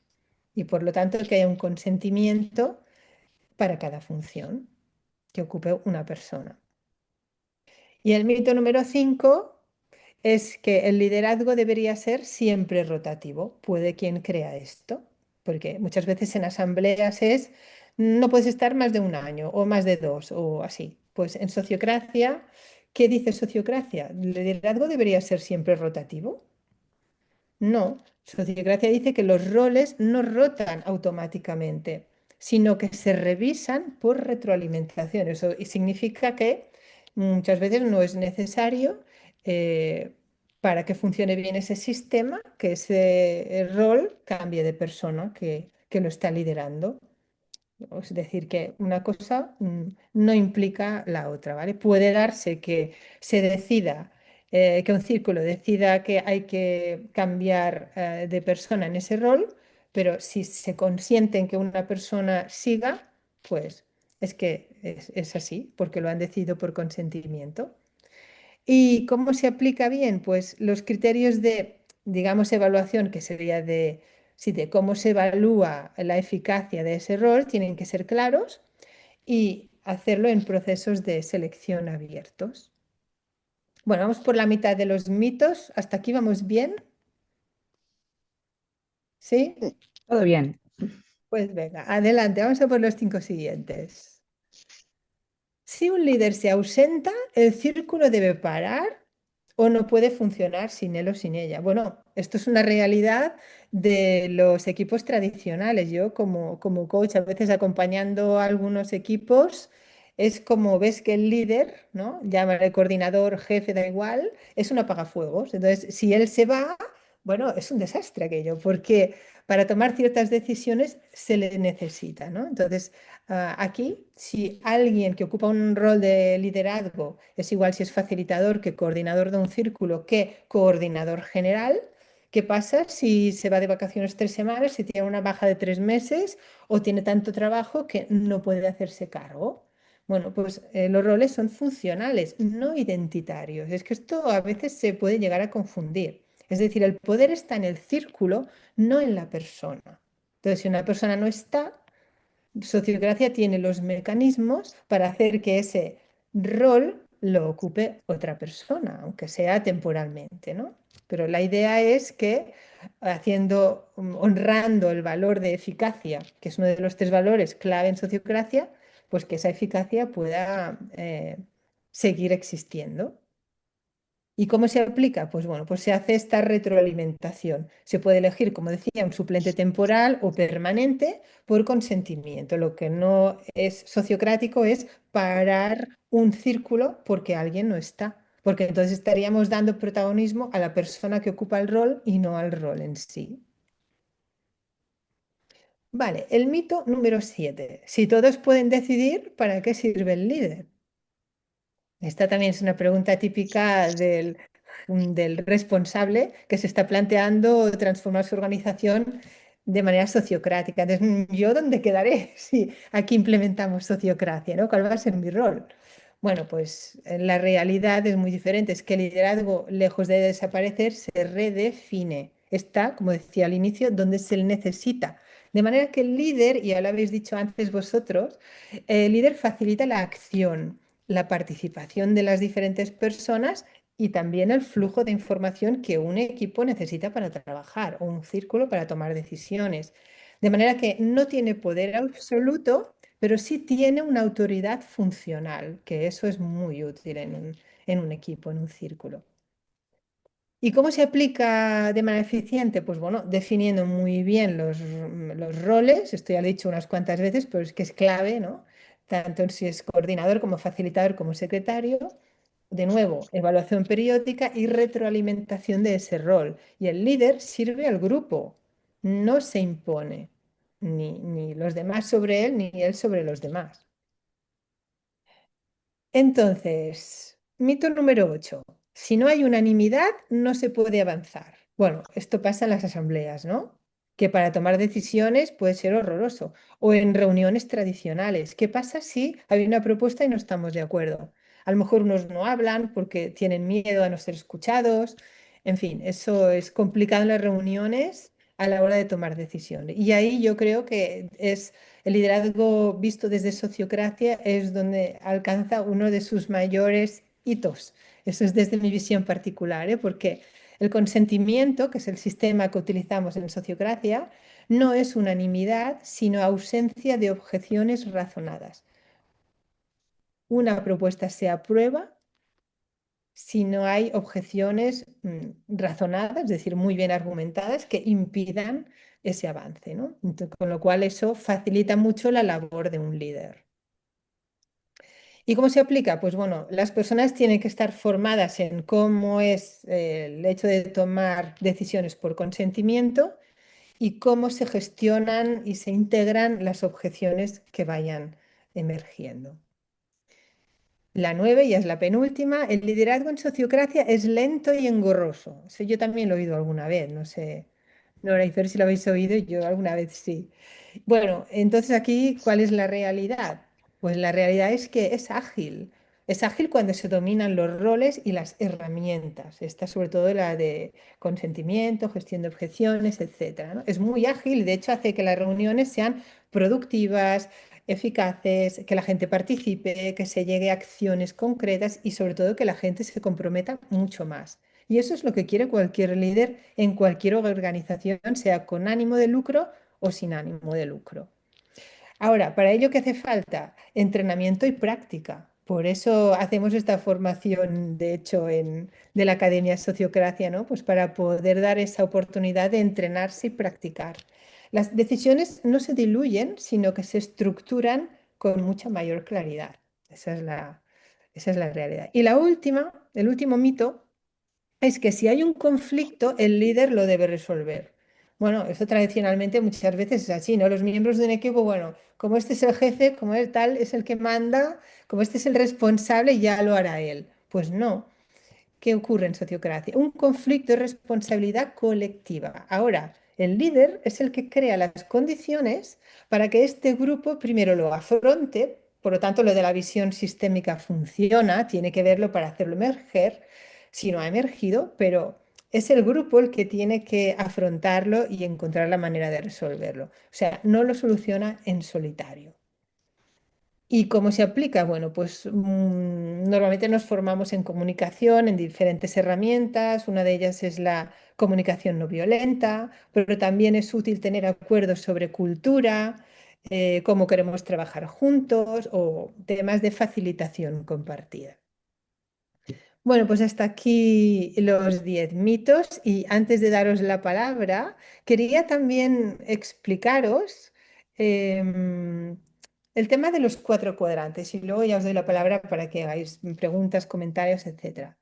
y por lo tanto que haya un consentimiento para cada función que ocupe una persona. Y el mito número 5 es que el liderazgo debería ser siempre rotativo. ¿Puede quien crea esto? Porque muchas veces en asambleas no puedes estar más de un año o más de dos o así. Pues en sociocracia, ¿qué dice sociocracia? ¿El liderazgo debería ser siempre rotativo? No, sociocracia dice que los roles no rotan automáticamente, sino que se revisan por retroalimentación. Eso y significa que muchas veces no es necesario para que funcione bien ese sistema, que ese rol cambie de persona que lo está liderando. Es decir, que una cosa no implica la otra, ¿vale? Puede darse que se decida, que un círculo decida que hay que cambiar de persona en ese rol, pero si se consiente en que una persona siga, pues es que es así, porque lo han decidido por consentimiento. ¿Y cómo se aplica bien? Pues los criterios de digamos, evaluación que sería de, sí, de cómo se evalúa la eficacia de ese rol, tienen que ser claros y hacerlo en procesos de selección abiertos. Bueno, vamos por la mitad de los mitos. ¿Hasta aquí vamos bien? ¿Sí? Sí. Todo bien. Pues venga, adelante, vamos a por los 5 siguientes. Si un líder se ausenta, el círculo debe parar o no puede funcionar sin él o sin ella. Bueno, esto es una realidad de los equipos tradicionales. Yo como coach, a veces acompañando a algunos equipos, es como ves que el líder, ¿no? Llámale coordinador, jefe, da igual, es un apagafuegos. Entonces, si él se va, bueno, es un desastre aquello, porque para tomar ciertas decisiones se le necesita, ¿no? Entonces, aquí, si alguien que ocupa un rol de liderazgo es igual si es facilitador que coordinador de un círculo que coordinador general, ¿qué pasa si se va de vacaciones 3 semanas, si tiene una baja de 3 meses o tiene tanto trabajo que no puede hacerse cargo? Bueno, pues los roles son funcionales, no identitarios. Es que esto a veces se puede llegar a confundir. Es decir, el poder está en el círculo, no en la persona. Entonces, si una persona no está, Sociocracia tiene los mecanismos para hacer que ese rol lo ocupe otra persona, aunque sea temporalmente, ¿no? Pero la idea es que honrando el valor de eficacia, que es uno de los 3 valores clave en sociocracia, pues que esa eficacia pueda seguir existiendo. ¿Y cómo se aplica? Pues bueno, pues se hace esta retroalimentación. Se puede elegir, como decía, un suplente temporal o permanente por consentimiento. Lo que no es sociocrático es parar un círculo porque alguien no está, porque entonces estaríamos dando protagonismo a la persona que ocupa el rol y no al rol en sí. Vale, el mito número 7. Si todos pueden decidir, ¿para qué sirve el líder? Esta también es una pregunta típica del responsable que se está planteando transformar su organización de manera sociocrática. Entonces, ¿yo dónde quedaré si aquí implementamos sociocracia, ¿no? ¿Cuál va a ser mi rol? Bueno, pues la realidad es muy diferente. Es que el liderazgo, lejos de desaparecer, se redefine. Está, como decía al inicio, donde se le necesita. De manera que el líder, y ya lo habéis dicho antes vosotros, el líder facilita la acción, la participación de las diferentes personas y también el flujo de información que un equipo necesita para trabajar o un círculo para tomar decisiones. De manera que no tiene poder absoluto, pero sí tiene una autoridad funcional, que eso es muy útil en un equipo, en un círculo. ¿Y cómo se aplica de manera eficiente? Pues bueno, definiendo muy bien los roles, esto ya lo he dicho unas cuantas veces, pero es que es clave, ¿no? Tanto en si es coordinador como facilitador como secretario. De nuevo, evaluación periódica y retroalimentación de ese rol. Y el líder sirve al grupo, no se impone, ni los demás sobre él, ni él sobre los demás. Entonces, mito número 8. Si no hay unanimidad, no se puede avanzar. Bueno, esto pasa en las asambleas, ¿no? Que para tomar decisiones puede ser horroroso. O en reuniones tradicionales. ¿Qué pasa si hay una propuesta y no estamos de acuerdo? A lo mejor unos no hablan porque tienen miedo a no ser escuchados. En fin, eso es complicado en las reuniones a la hora de tomar decisiones. Y ahí yo creo que es el liderazgo visto desde sociocracia es donde alcanza uno de sus mayores hitos. Eso es desde mi visión particular, ¿eh? Porque el consentimiento, que es el sistema que utilizamos en sociocracia, no es unanimidad, sino ausencia de objeciones razonadas. Una propuesta se aprueba si no hay objeciones razonadas, es decir, muy bien argumentadas, que impidan ese avance, ¿no? Con lo cual eso facilita mucho la labor de un líder. ¿Y cómo se aplica? Pues bueno, las personas tienen que estar formadas en cómo es el hecho de tomar decisiones por consentimiento y cómo se gestionan y se integran las objeciones que vayan emergiendo. La 9 ya es la penúltima. El liderazgo en sociocracia es lento y engorroso. Eso yo también lo he oído alguna vez, no sé, Nora y Fer si lo habéis oído, yo alguna vez sí. Bueno, entonces aquí, ¿cuál es la realidad? Pues la realidad es que es ágil. Es ágil cuando se dominan los roles y las herramientas. Esta sobre todo la de consentimiento, gestión de objeciones, etcétera, ¿no? Es muy ágil y de hecho hace que las reuniones sean productivas, eficaces, que la gente participe, que se llegue a acciones concretas y sobre todo que la gente se comprometa mucho más. Y eso es lo que quiere cualquier líder en cualquier organización, sea con ánimo de lucro o sin ánimo de lucro. Ahora, ¿para ello qué hace falta? Entrenamiento y práctica. Por eso hacemos esta formación, de hecho, de la Academia Sociocracia, ¿no? Pues para poder dar esa oportunidad de entrenarse y practicar. Las decisiones no se diluyen, sino que se estructuran con mucha mayor claridad. Esa es la realidad. Y la última, el último mito es que si hay un conflicto, el líder lo debe resolver. Bueno, eso tradicionalmente muchas veces es así, ¿no? Los miembros de un equipo, bueno, como este es el jefe, como el tal es el que manda, como este es el responsable, ya lo hará él. Pues no. ¿Qué ocurre en sociocracia? Un conflicto de responsabilidad colectiva. Ahora, el líder es el que crea las condiciones para que este grupo primero lo afronte, por lo tanto, lo de la visión sistémica funciona, tiene que verlo para hacerlo emerger, si no ha emergido, pero es el grupo el que tiene que afrontarlo y encontrar la manera de resolverlo. O sea, no lo soluciona en solitario. ¿Y cómo se aplica? Bueno, pues normalmente nos formamos en comunicación, en diferentes herramientas. Una de ellas es la comunicación no violenta, pero también es útil tener acuerdos sobre cultura, cómo queremos trabajar juntos o temas de facilitación compartida. Bueno, pues hasta aquí los 10 mitos y antes de daros la palabra, quería también explicaros em, el tema de los 4 cuadrantes y luego ya os doy la palabra para que hagáis preguntas, comentarios, etcétera.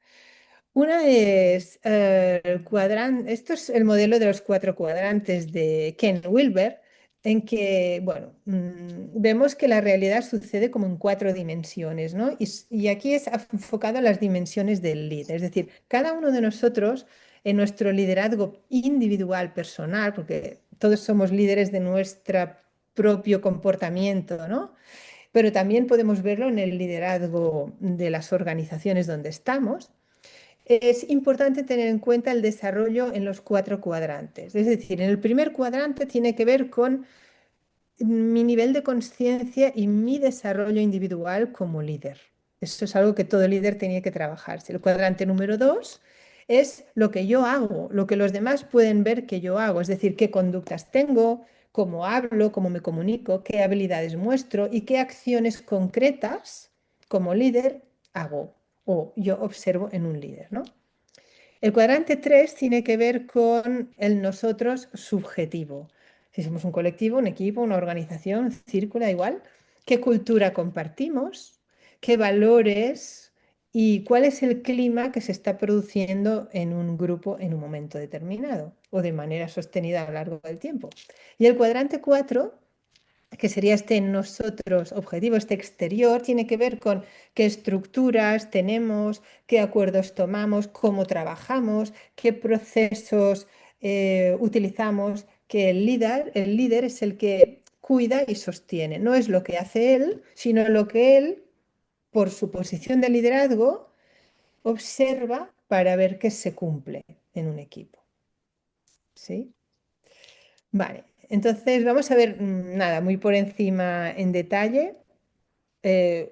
Una es el cuadrante, esto es el modelo de los 4 cuadrantes de Ken Wilber, en que, bueno, vemos que la realidad sucede como en 4 dimensiones, ¿no? Y aquí es enfocado en las dimensiones del líder, es decir, cada uno de nosotros en nuestro liderazgo individual, personal, porque todos somos líderes de nuestro propio comportamiento, ¿no? Pero también podemos verlo en el liderazgo de las organizaciones donde estamos. Es importante tener en cuenta el desarrollo en los 4 cuadrantes. Es decir, en el primer cuadrante tiene que ver con mi nivel de conciencia y mi desarrollo individual como líder. Eso es algo que todo líder tenía que trabajarse. El cuadrante número 2 es lo que yo hago, lo que los demás pueden ver que yo hago, es decir, qué conductas tengo, cómo hablo, cómo me comunico, qué habilidades muestro y qué acciones concretas como líder hago o yo observo en un líder, ¿no? El cuadrante 3 tiene que ver con el nosotros subjetivo. Si somos un colectivo, un equipo, una organización, un círculo, da igual, qué cultura compartimos, qué valores y cuál es el clima que se está produciendo en un grupo en un momento determinado o de manera sostenida a lo largo del tiempo. Y el cuadrante 4 que sería este nosotros objetivo, este exterior, tiene que ver con qué estructuras tenemos, qué acuerdos tomamos, cómo trabajamos, qué procesos utilizamos, que el líder es el que cuida y sostiene. No es lo que hace él, sino lo que él, por su posición de liderazgo, observa para ver que se cumple en un equipo. ¿Sí? Vale, entonces vamos a ver, nada, muy por encima en detalle,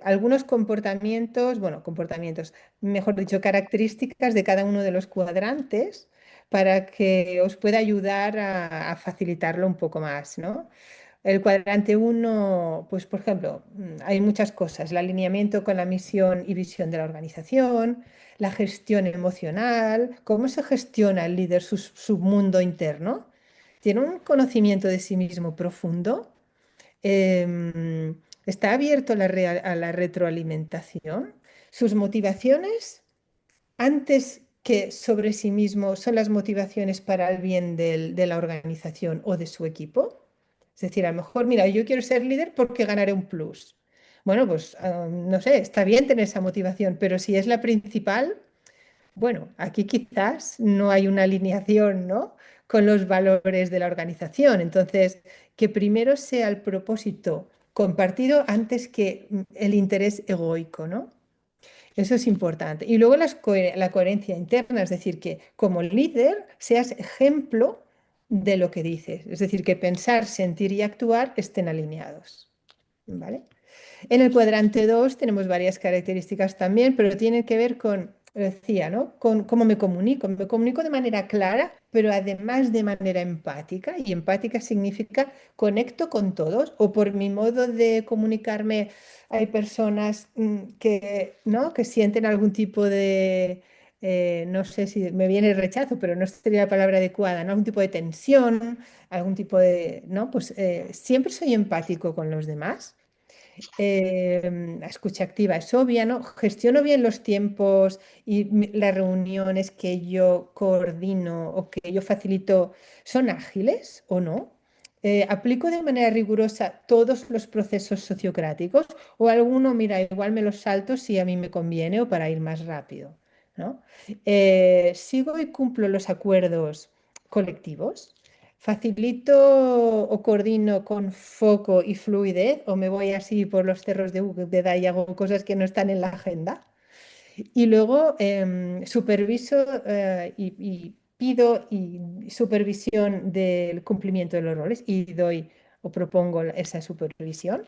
algunos comportamientos, bueno, comportamientos, mejor dicho, características de cada uno de los cuadrantes para que os pueda ayudar a facilitarlo un poco más, ¿no? El cuadrante uno, pues por ejemplo, hay muchas cosas, el alineamiento con la misión y visión de la organización, la gestión emocional, cómo se gestiona el líder su mundo interno, tiene un conocimiento de sí mismo profundo. Está abierto a a la retroalimentación. Sus motivaciones, antes que sobre sí mismo, son las motivaciones para el bien de la organización o de su equipo. Es decir, a lo mejor, mira, yo quiero ser líder porque ganaré un plus. Bueno, pues no sé, está bien tener esa motivación, pero si es la principal, bueno, aquí quizás no hay una alineación, ¿no? Con los valores de la organización. Entonces, que primero sea el propósito compartido antes que el interés egoico, ¿no? Eso es importante. Y luego la coherencia interna, es decir, que como líder seas ejemplo de lo que dices. Es decir, que pensar, sentir y actuar estén alineados. ¿Vale? En el cuadrante 2 tenemos varias características también, pero tienen que ver con, lo decía, ¿no? Con cómo me comunico. Me comunico de manera clara, pero además de manera empática. Y empática significa conecto con todos o por mi modo de comunicarme. Hay personas que, ¿no? que sienten algún tipo de, no sé si me viene el rechazo, pero no sería la palabra adecuada, ¿no? Algún tipo de tensión, algún tipo de, ¿no? Pues siempre soy empático con los demás. La escucha activa es obvia, ¿no? Gestiono bien los tiempos y las reuniones que yo coordino o que yo facilito, ¿son ágiles o no? ¿Aplico de manera rigurosa todos los procesos sociocráticos o alguno, mira, igual me los salto si a mí me conviene o para ir más rápido, ¿no? ¿Sigo y cumplo los acuerdos colectivos? ¿Facilito o coordino con foco y fluidez o me voy así por los cerros de Úbeda y hago cosas que no están en la agenda? Y luego superviso y pido supervisión del cumplimiento de los roles y doy o propongo esa supervisión.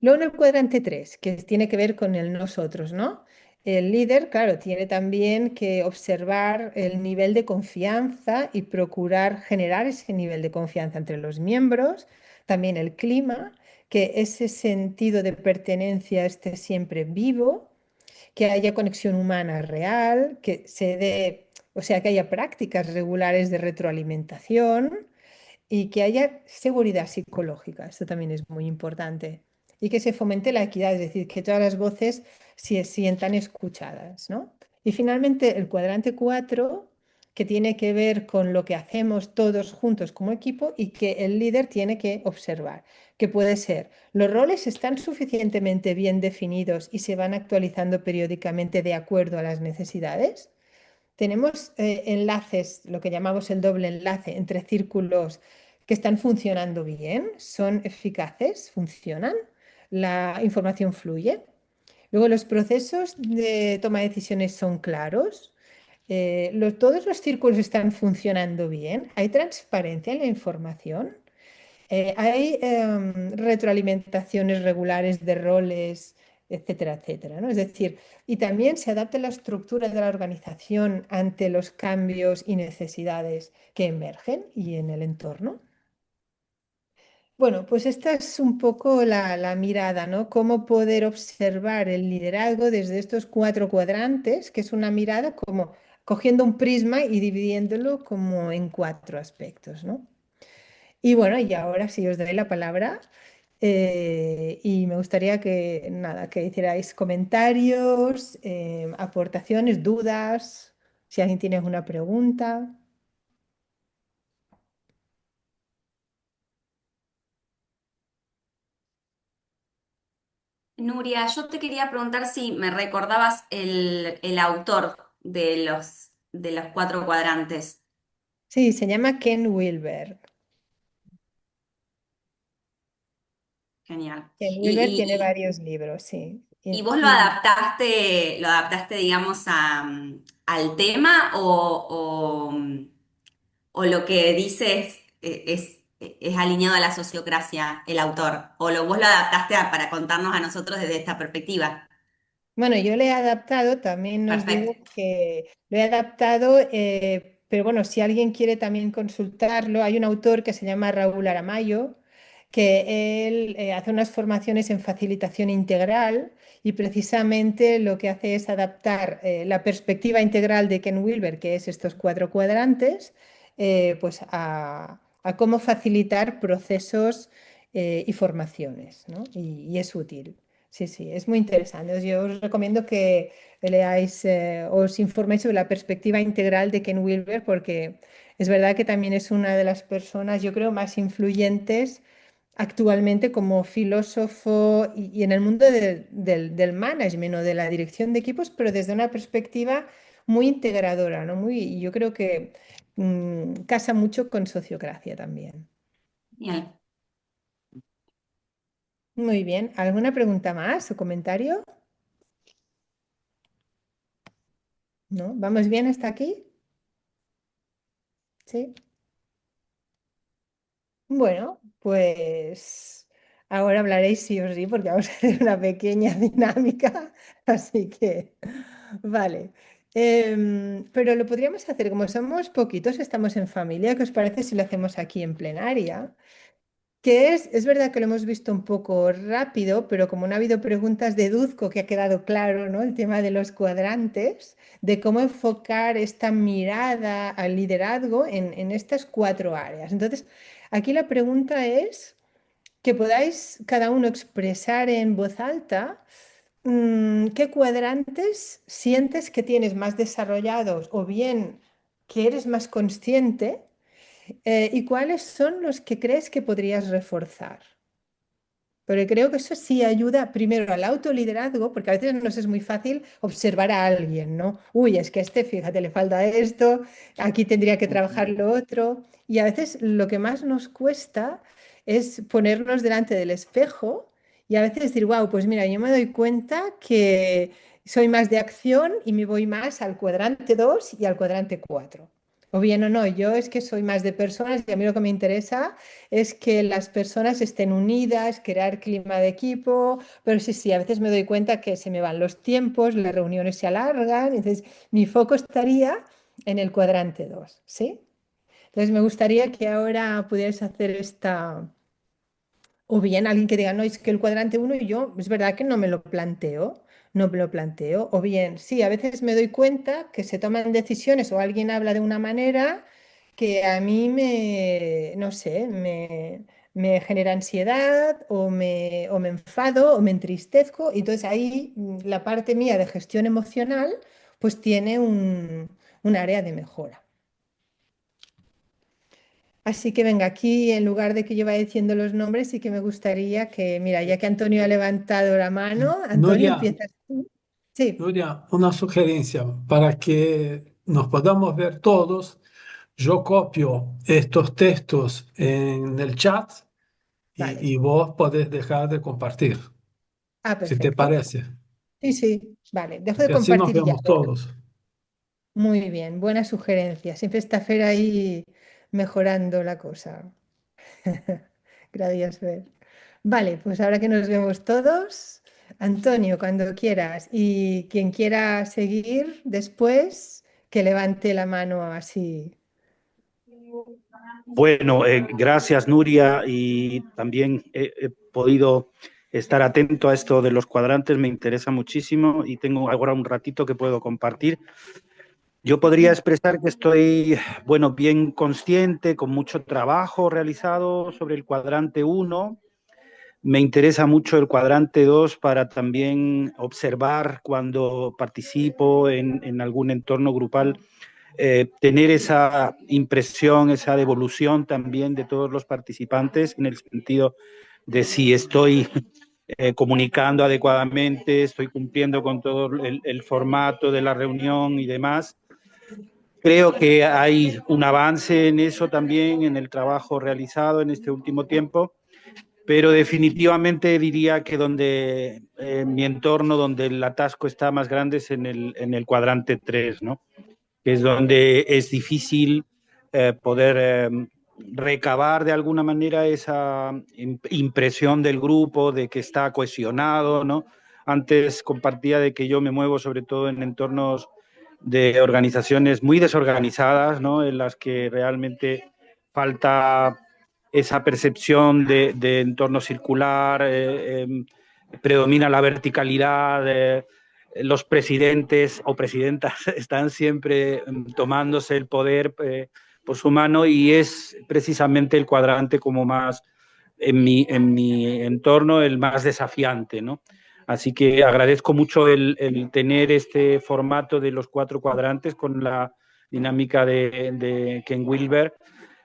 Luego en el cuadrante 3 que tiene que ver con el nosotros, ¿no? El líder, claro, tiene también que observar el nivel de confianza y procurar generar ese nivel de confianza entre los miembros, también el clima, que ese sentido de pertenencia esté siempre vivo, que haya conexión humana real, que se dé, o sea, que haya prácticas regulares de retroalimentación y que haya seguridad psicológica, esto también es muy importante, y que se fomente la equidad, es decir, que todas las voces se sientan escuchadas, ¿no? Y finalmente el cuadrante 4 que tiene que ver con lo que hacemos todos juntos como equipo y que el líder tiene que observar, que puede ser, los roles están suficientemente bien definidos y se van actualizando periódicamente de acuerdo a las necesidades. Tenemos enlaces, lo que llamamos el doble enlace entre círculos que están funcionando bien, son eficaces, funcionan, la información fluye. Luego los procesos de toma de decisiones son claros, todos los círculos están funcionando bien, hay transparencia en la información. Hay retroalimentaciones regulares de roles, etcétera, etcétera, ¿no? Es decir, y también se adapta la estructura de la organización ante los cambios y necesidades que emergen y en el entorno. Bueno, pues esta es un poco la mirada, ¿no? Cómo poder observar el liderazgo desde estos 4 cuadrantes, que es una mirada como cogiendo un prisma y dividiéndolo como en 4 aspectos, ¿no? Y bueno, y ahora sí os doy la palabra y me gustaría que, nada, que hicierais comentarios, aportaciones, dudas, si alguien tiene alguna pregunta. Nuria, yo te quería preguntar si me recordabas el autor de los cuatro cuadrantes. Sí, se llama Ken Wilber. Genial. Ken Wilber tiene Y, varios libros, sí. y vos lo adaptaste, digamos, al tema o lo que dices es alineado a la sociocracia, el autor, vos lo adaptaste para contarnos a nosotros desde esta perspectiva. Bueno, yo le he adaptado, también os Perfecto. digo que lo he adaptado, pero bueno, si alguien quiere también consultarlo, hay un autor que se llama Raúl Aramayo, que él hace unas formaciones en facilitación integral y precisamente lo que hace es adaptar la perspectiva integral de Ken Wilber, que es estos 4 cuadrantes, pues a cómo facilitar procesos y formaciones, ¿no? Y es útil. Sí, sí, es muy interesante. Yo os recomiendo que leáis, os informéis sobre la perspectiva integral de Ken Wilber, porque es verdad que también es una de las personas, yo creo, más influyentes actualmente como filósofo y en el mundo del management o de la dirección de equipos, pero desde una perspectiva muy integradora, ¿no? Muy, yo creo que casa mucho con sociocracia también. Bien. Muy bien. ¿Alguna pregunta más o comentario? ¿No? ¿Vamos bien hasta aquí? ¿Sí? Bueno, pues ahora hablaréis sí o sí, porque vamos a hacer una pequeña dinámica, así que, vale. Pero lo podríamos hacer, como somos poquitos, estamos en familia, ¿qué os parece si lo hacemos aquí en plenaria? Que es verdad que lo hemos visto un poco rápido, pero como no ha habido preguntas, deduzco que ha quedado claro, ¿no? El tema de los cuadrantes, de cómo enfocar esta mirada al liderazgo en estas 4 áreas. Entonces, aquí la pregunta es que podáis cada uno expresar en voz alta qué cuadrantes sientes que tienes más desarrollados o bien que eres más consciente y cuáles son los que crees que podrías reforzar. Pero creo que eso sí ayuda primero al autoliderazgo, porque a veces nos es muy fácil observar a alguien, ¿no? Uy, es que este, fíjate, le falta esto, aquí tendría que trabajar lo otro. Y a veces lo que más nos cuesta es ponernos delante del espejo y a veces decir, wow, pues mira, yo me doy cuenta que soy más de acción y me voy más al cuadrante 2 y al cuadrante 4. O bien o no, yo es que soy más de personas y a mí lo que me interesa es que las personas estén unidas, crear clima de equipo, pero sí, sí, a veces me doy cuenta que se me van los tiempos, las reuniones se alargan, entonces mi foco estaría en el cuadrante 2, ¿sí? Entonces me gustaría que ahora pudieras hacer esta, o bien alguien que diga, no, es que el cuadrante uno y yo, es verdad que no me lo planteo, no me lo planteo. O bien, sí, a veces me doy cuenta que se toman decisiones o alguien habla de una manera que a mí me, no sé, me genera ansiedad o me enfado o me entristezco. Y entonces ahí la parte mía de gestión emocional pues tiene un área de mejora. Así que venga, aquí en lugar de que yo vaya diciendo los nombres, sí que me gustaría que, mira, ya que Antonio ha levantado la mano, Antonio, Nuria, empiezas tú. Sí, Nuria, una sugerencia para que nos podamos ver todos. Yo copio estos textos en el chat vale. y vos podés dejar de compartir, Ah, si te perfecto. parece. Sí, sí, vale. Dejo de Y así nos compartir y ya. vemos todos. Muy bien, buena sugerencia. Siempre está Fer ahí mejorando la cosa. Gracias, Fer. Vale, pues ahora que nos vemos todos, Antonio, cuando quieras. Y quien quiera seguir después, que levante la mano así. Bueno, gracias Nuria y también he podido estar atento a esto de los cuadrantes, me interesa muchísimo y tengo ahora un ratito que puedo compartir. Yo podría expresar que estoy, bueno, bien consciente, con mucho trabajo realizado sobre el cuadrante uno. Me interesa mucho el cuadrante 2 para también observar cuando participo en algún entorno grupal, tener esa impresión, esa devolución también de todos los participantes en el sentido de si estoy comunicando adecuadamente, estoy cumpliendo con todo el formato de la reunión y demás. Creo que hay un avance en eso también, en el trabajo realizado en este último tiempo, pero definitivamente diría que donde mi entorno, donde el atasco está más grande es en el cuadrante 3, ¿no? Que es donde es difícil poder recabar de alguna manera esa impresión del grupo, de que está cohesionado, ¿no? Antes compartía de que yo me muevo sobre todo en entornos de organizaciones muy desorganizadas, ¿no? En las que realmente falta esa percepción de entorno circular, predomina la verticalidad, los presidentes o presidentas están siempre tomándose el poder por su mano y es precisamente el cuadrante como más en mi entorno el más desafiante, ¿no? Así que agradezco mucho el tener este formato de los 4 cuadrantes con la dinámica de Ken Wilber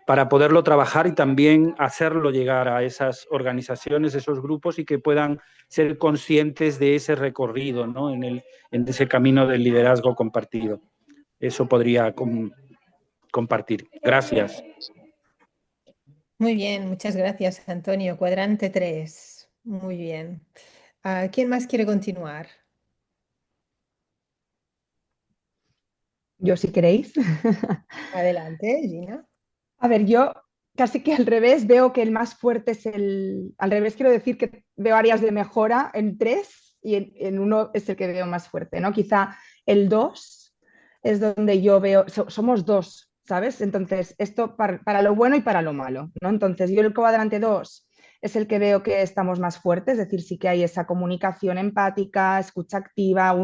para poderlo trabajar y también hacerlo llegar a esas organizaciones, esos grupos y que puedan ser conscientes de ese recorrido, ¿no? En ese camino del liderazgo compartido. Eso podría compartir. Gracias. Muy bien, muchas gracias, Antonio. Cuadrante 3. Muy bien. ¿Quién más quiere continuar? yo si queréis. Adelante, Gina. A ver, yo casi que al revés veo que el más fuerte es el... Al revés quiero decir que veo áreas de mejora en tres y en uno es el que veo más fuerte, ¿no? Quizá el dos es donde yo veo... somos dos, ¿sabes? Entonces, esto para lo bueno y para lo malo, ¿no? Entonces, yo el cuadrante dos es el que veo que estamos más fuertes, es decir, sí que hay esa comunicación empática, escucha activa,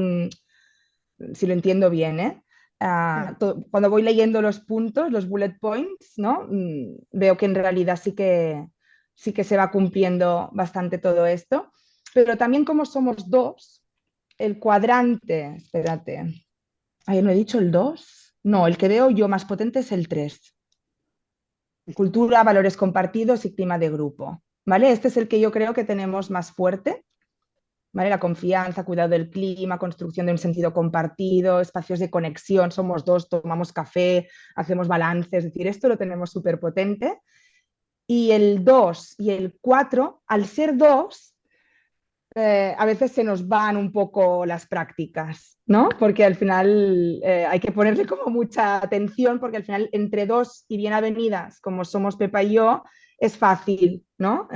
si lo entiendo bien, ¿eh? Mm. Cuando voy leyendo los puntos, los bullet points, ¿no? Veo que en realidad sí que se va cumpliendo bastante todo esto. Pero también como somos dos, el cuadrante, espérate, ahí no he dicho el 2. No, el que veo yo más potente es el 3. Cultura, valores compartidos y clima de grupo, ¿vale? Este es el que yo creo que tenemos más fuerte. ¿Vale? La confianza, cuidado del clima, construcción de un sentido compartido, espacios de conexión, somos dos, tomamos café, hacemos balance, es decir, esto lo tenemos súper potente. Y el 2 y el 4 al ser dos, a veces se nos van un poco las prácticas, ¿no? Porque al final hay que ponerle como mucha atención, porque al final entre dos y bien avenidas, como somos Pepa y yo, es fácil, ¿no?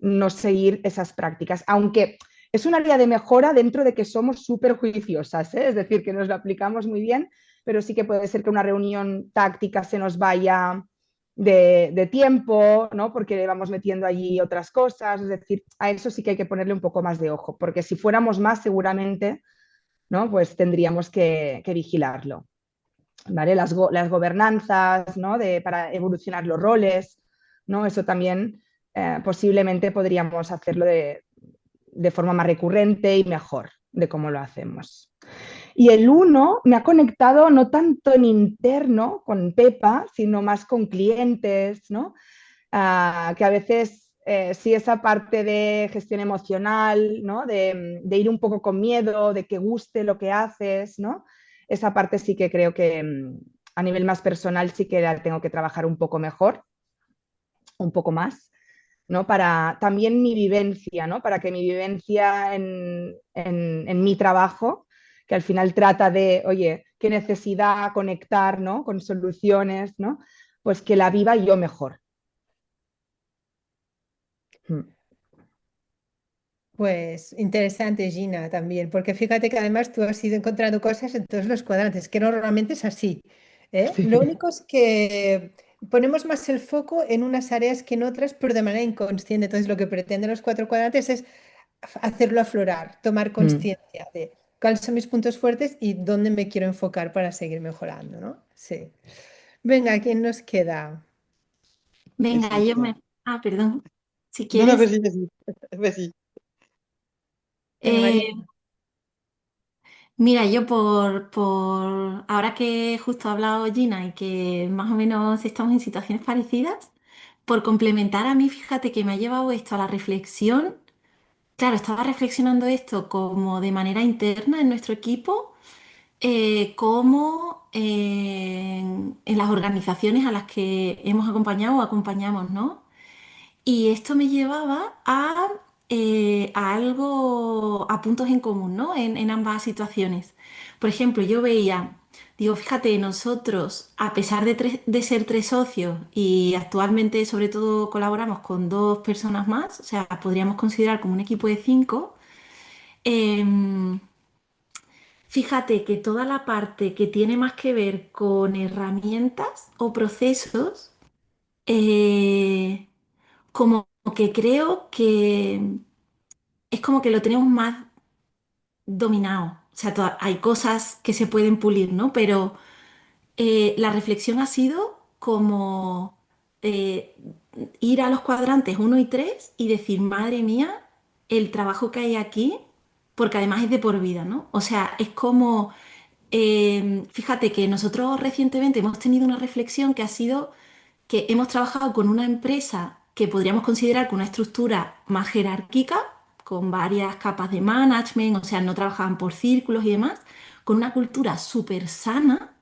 No seguir esas prácticas, aunque es un área de mejora dentro de que somos súper juiciosas, ¿eh? Es decir, que nos lo aplicamos muy bien, pero sí que puede ser que una reunión táctica se nos vaya de tiempo, ¿no? Porque le vamos metiendo allí otras cosas, es decir, a eso sí que hay que ponerle un poco más de ojo, porque si fuéramos más seguramente, ¿no? Pues tendríamos que vigilarlo, ¿vale? Las gobernanzas, ¿no? Para evolucionar los roles, ¿no? Eso también posiblemente podríamos hacerlo de forma más recurrente y mejor de cómo lo hacemos. Y el uno me ha conectado no tanto en interno con Pepa, sino más con clientes, ¿no? Que a veces sí esa parte de gestión emocional, ¿no? De ir un poco con miedo, de que guste lo que haces, ¿no? Esa parte sí que creo que a nivel más personal sí que la tengo que trabajar un poco mejor, un poco más. ¿No? Para también mi vivencia, ¿no? Para que mi vivencia en mi trabajo, que al final trata de, oye, qué necesidad conectar, ¿no? Con soluciones, ¿no? Pues que la viva yo mejor. Mm. Pues interesante, Gina, también, porque fíjate que además tú has ido encontrando cosas en todos los cuadrantes, que normalmente es así, ¿eh? Lo Sí. único es que ponemos más el foco en unas áreas que en otras, pero de manera inconsciente. Entonces, lo que pretenden los cuatro cuadrantes es hacerlo aflorar, tomar Mm. conciencia de cuáles son mis puntos fuertes y dónde me quiero enfocar para seguir mejorando, ¿no? Sí. Venga, ¿quién nos queda? Venga, Sí, yo me... Ah, perdón. Si no, no, quieres, pues sí, pues sí. Venga, María. eh, mira, yo ahora que justo ha hablado Gina y que más o menos estamos en situaciones parecidas, por complementar a mí, fíjate que me ha llevado esto a la reflexión. Claro, estaba reflexionando esto como de manera interna en nuestro equipo, como en las organizaciones a las que hemos acompañado o acompañamos, ¿no? Y esto me llevaba a algo, a puntos en común, ¿no? En ambas situaciones. Por ejemplo, yo veía, digo, fíjate, nosotros, a pesar de ser tres socios y actualmente sobre todo colaboramos con dos personas más, o sea, podríamos considerar como un equipo de cinco, em, fíjate que toda la parte que tiene más que ver con herramientas o procesos, eh, como que creo que es como que lo tenemos más dominado. O sea, hay cosas que se pueden pulir, ¿no? Pero la reflexión ha sido como eh, ir a los cuadrantes uno y 3 y decir, madre mía, el trabajo que hay aquí, porque además es de por vida, ¿no? O sea, es como, fíjate que nosotros recientemente hemos tenido una reflexión que ha sido que hemos trabajado con una empresa que podríamos considerar con una estructura más jerárquica, con varias capas de management, o sea, no trabajaban por círculos y demás, con una cultura súper sana.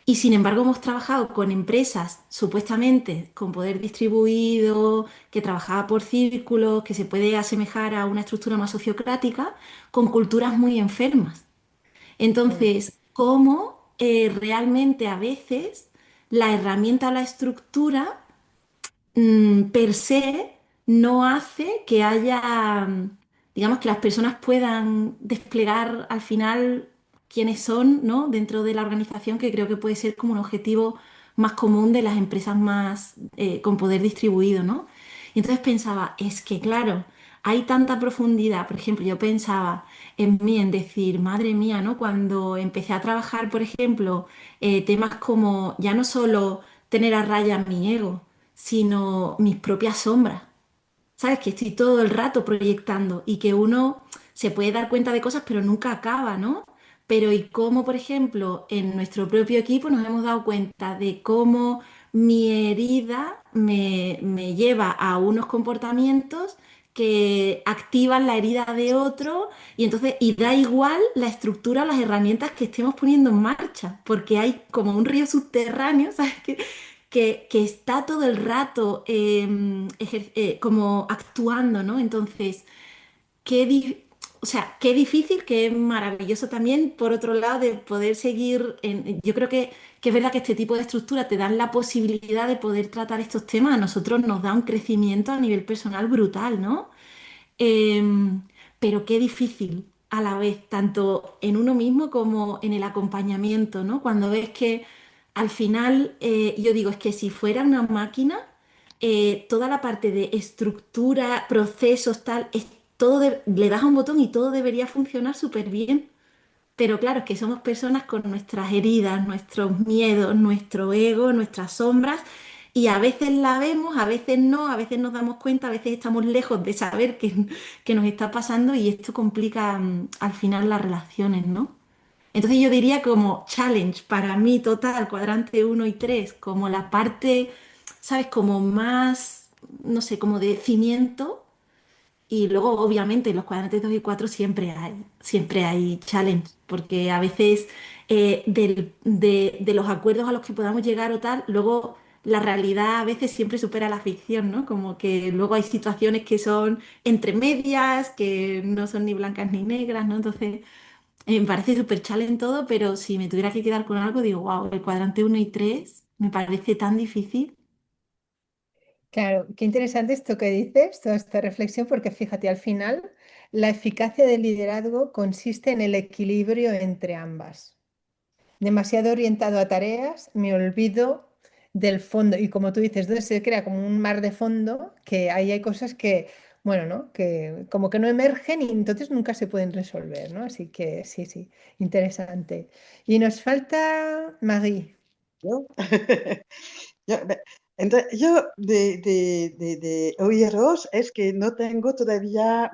Y sin embargo hemos trabajado con empresas supuestamente con poder distribuido, que trabajaba por círculos, que se puede asemejar a una estructura más sociocrática, con culturas muy enfermas. Mm. Entonces, cómo realmente a veces la herramienta o la estructura per se no hace que haya, digamos, que las personas puedan desplegar al final quiénes son, ¿no? Dentro de la organización, que creo que puede ser como un objetivo más común de las empresas más con poder distribuido, ¿no? Y entonces pensaba, es que claro, hay tanta profundidad. Por ejemplo, yo pensaba en mí, en decir, madre mía, ¿no? Cuando empecé a trabajar, por ejemplo, temas como ya no solo tener a raya mi ego, sino mis propias sombras. ¿Sabes? Que estoy todo el rato proyectando y que uno se puede dar cuenta de cosas, pero nunca acaba, ¿no? Pero y cómo, por ejemplo, en nuestro propio equipo nos hemos dado cuenta de cómo mi herida me lleva a unos comportamientos que activan la herida de otro y entonces, y da igual la estructura o las herramientas que estemos poniendo en marcha, porque hay como un río subterráneo, ¿sabes? Que está todo el rato como actuando, ¿no? Entonces, qué, o sea, qué difícil, qué maravilloso también, por otro lado, de poder seguir. Yo creo que es verdad que este tipo de estructuras te dan la posibilidad de poder tratar estos temas. A nosotros nos da un crecimiento a nivel personal brutal, ¿no? Em, pero qué difícil a la vez, tanto en uno mismo como en el acompañamiento, ¿no? Cuando ves que al final, yo digo, es que si fuera una máquina, toda la parte de estructura, procesos, tal, le das a un botón y todo debería funcionar súper bien. Pero claro, es que somos personas con nuestras heridas, nuestros miedos, nuestro ego, nuestras sombras, y a veces la vemos, a veces no, a veces nos damos cuenta, a veces estamos lejos de saber que nos está pasando y esto complica al final las relaciones, ¿no? Entonces yo diría como challenge para mí total, cuadrante uno y 3 como la parte, ¿sabes? Como más, no sé, como de cimiento y luego, obviamente, en los cuadrantes 2 y 4 siempre hay challenge, porque a veces de los acuerdos a los que podamos llegar o tal, luego la realidad a veces siempre supera la ficción, ¿no? Como que luego hay situaciones que son entre medias, que no son ni blancas ni negras, ¿no? Entonces, me parece súper challenge todo, pero si me tuviera que quedar con algo, digo, wow, el cuadrante uno y 3 me parece tan difícil. Claro, qué interesante esto que dices, toda esta reflexión, porque fíjate, al final la eficacia del liderazgo consiste en el equilibrio entre ambas. Demasiado orientado a tareas, me olvido del fondo. Y como tú dices, entonces se crea como un mar de fondo, que ahí hay cosas que, bueno, ¿no? Que como que no emergen y entonces nunca se pueden resolver, ¿no? Así que sí, sí, interesante. Y nos falta Marie. ¿No? Yo de oíros es que no tengo todavía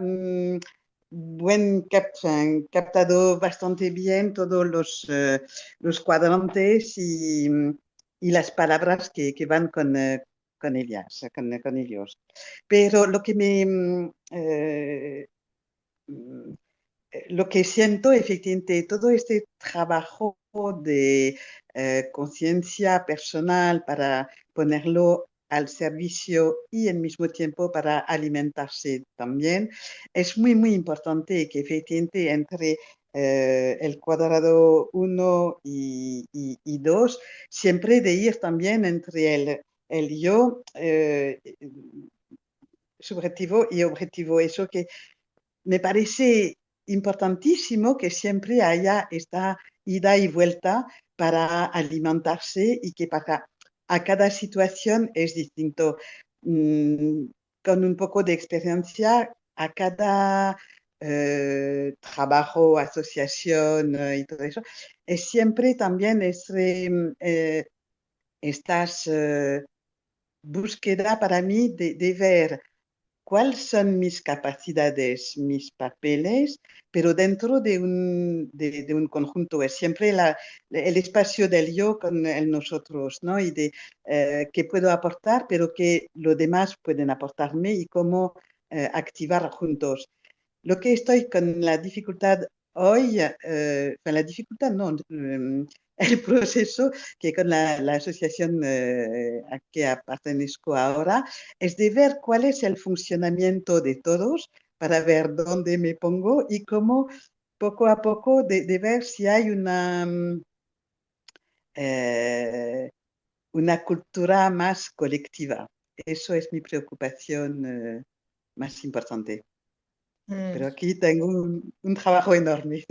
captado bastante bien todos los cuadrantes y las palabras que van con ellas, con ellos. Pero mm, lo que siento efectivamente, todo este trabajo de conciencia personal para ponerlo al servicio y al mismo tiempo para alimentarse también, es muy, muy importante que efectivamente entre el cuadrado uno y 2, siempre de ir también entre el yo subjetivo y objetivo. Eso que me parece importantísimo que siempre haya esta ida y vuelta para alimentarse y que para a cada situación es distinto. Mm, con un poco de experiencia, a cada trabajo, asociación y todo eso, es siempre también estas búsqueda para mí de ver cuáles son mis capacidades, mis papeles, pero dentro de un conjunto. Es siempre el espacio del yo con el nosotros, ¿no? Y de qué puedo aportar, pero que los demás pueden aportarme y cómo activar juntos. Lo que estoy con la dificultad hoy, con la dificultad no, el proceso que con la asociación a que pertenezco ahora es de ver cuál es el funcionamiento de todos para ver dónde me pongo y cómo poco a poco de ver si hay eh, una cultura más colectiva. Eso es mi preocupación más importante. Mm. Pero aquí tengo un trabajo enorme.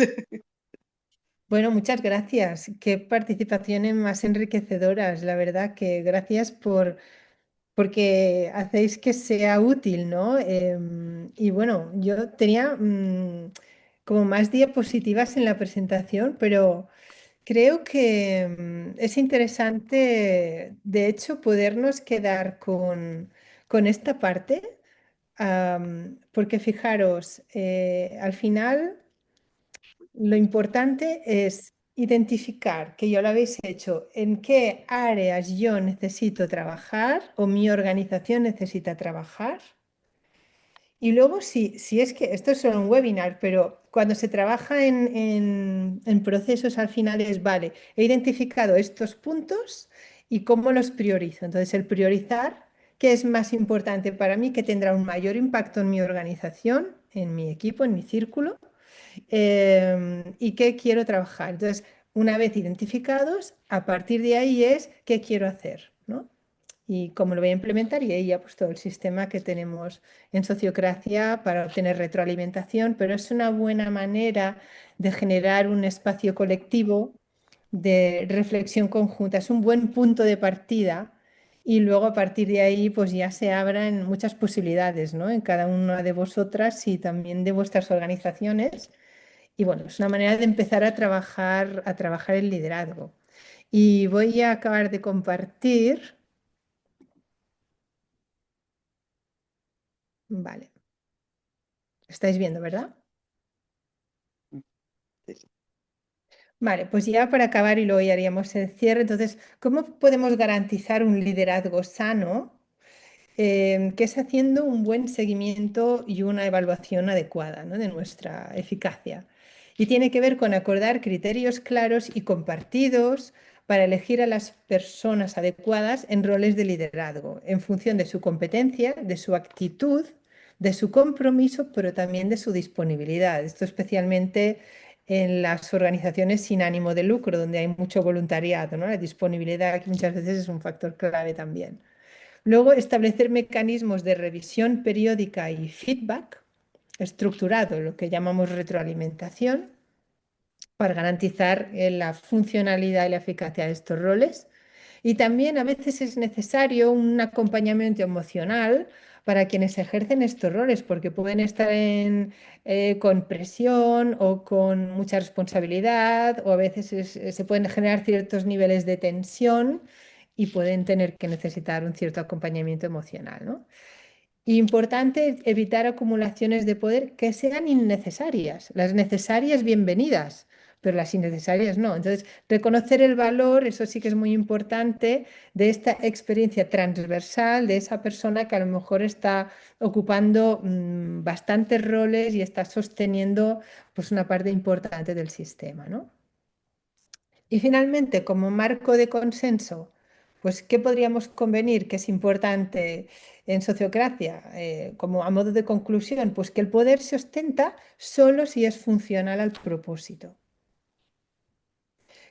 Bueno, muchas gracias. Qué participaciones más enriquecedoras. La verdad que gracias porque hacéis que sea útil, ¿no? Y bueno, yo tenía como más diapositivas en la presentación, pero creo que es interesante, de hecho, podernos quedar con esta parte, porque fijaros, al final lo importante es identificar, que ya lo habéis hecho, en qué áreas yo necesito trabajar o mi organización necesita trabajar. Y luego, si es que esto es solo un webinar, pero cuando se trabaja en procesos al final es, vale, he identificado estos puntos y cómo los priorizo. Entonces, el priorizar, ¿qué es más importante para mí, que tendrá un mayor impacto en mi organización, en mi equipo, en mi círculo? Y qué quiero trabajar. Entonces, una vez identificados, a partir de ahí es qué quiero hacer, ¿no? Y cómo lo voy a implementar y ahí ya pues todo el sistema que tenemos en Sociocracia para obtener retroalimentación, pero es una buena manera de generar un espacio colectivo de reflexión conjunta, es un buen punto de partida y luego a partir de ahí pues ya se abran muchas posibilidades, ¿no? En cada una de vosotras y también de vuestras organizaciones. Y bueno, es una manera de empezar a trabajar el liderazgo. Y voy a acabar de compartir. Vale, estáis viendo, ¿verdad? Sí, sí. Vale, pues ya para acabar y luego ya haríamos el cierre. Entonces, ¿cómo podemos garantizar un liderazgo sano? Que es haciendo un buen seguimiento y una evaluación adecuada, ¿no? De nuestra eficacia. Y tiene que ver con acordar criterios claros y compartidos para elegir a las personas adecuadas en roles de liderazgo, en función de su competencia, de su actitud, de su compromiso, pero también de su disponibilidad. Esto especialmente en las organizaciones sin ánimo de lucro, donde hay mucho voluntariado, ¿no? La disponibilidad, que muchas veces es un factor clave también. Luego, establecer mecanismos de revisión periódica y feedback estructurado, lo que llamamos retroalimentación, para garantizar la funcionalidad y la eficacia de estos roles. Y también a veces es necesario un acompañamiento emocional para quienes ejercen estos roles, porque pueden estar con presión o con mucha responsabilidad, o a veces se pueden generar ciertos niveles de tensión y pueden tener que necesitar un cierto acompañamiento emocional, ¿no? Importante evitar acumulaciones de poder que sean innecesarias. Las necesarias, bienvenidas, pero las innecesarias no. Entonces, reconocer el valor, eso sí que es muy importante, de esta experiencia transversal de esa persona que a lo mejor está ocupando bastantes roles y está sosteniendo pues, una parte importante del sistema, ¿no? Y finalmente, como marco de consenso, pues, ¿qué podríamos convenir que es importante en sociocracia? Como a modo de conclusión, pues que el poder se ostenta solo si es funcional al propósito.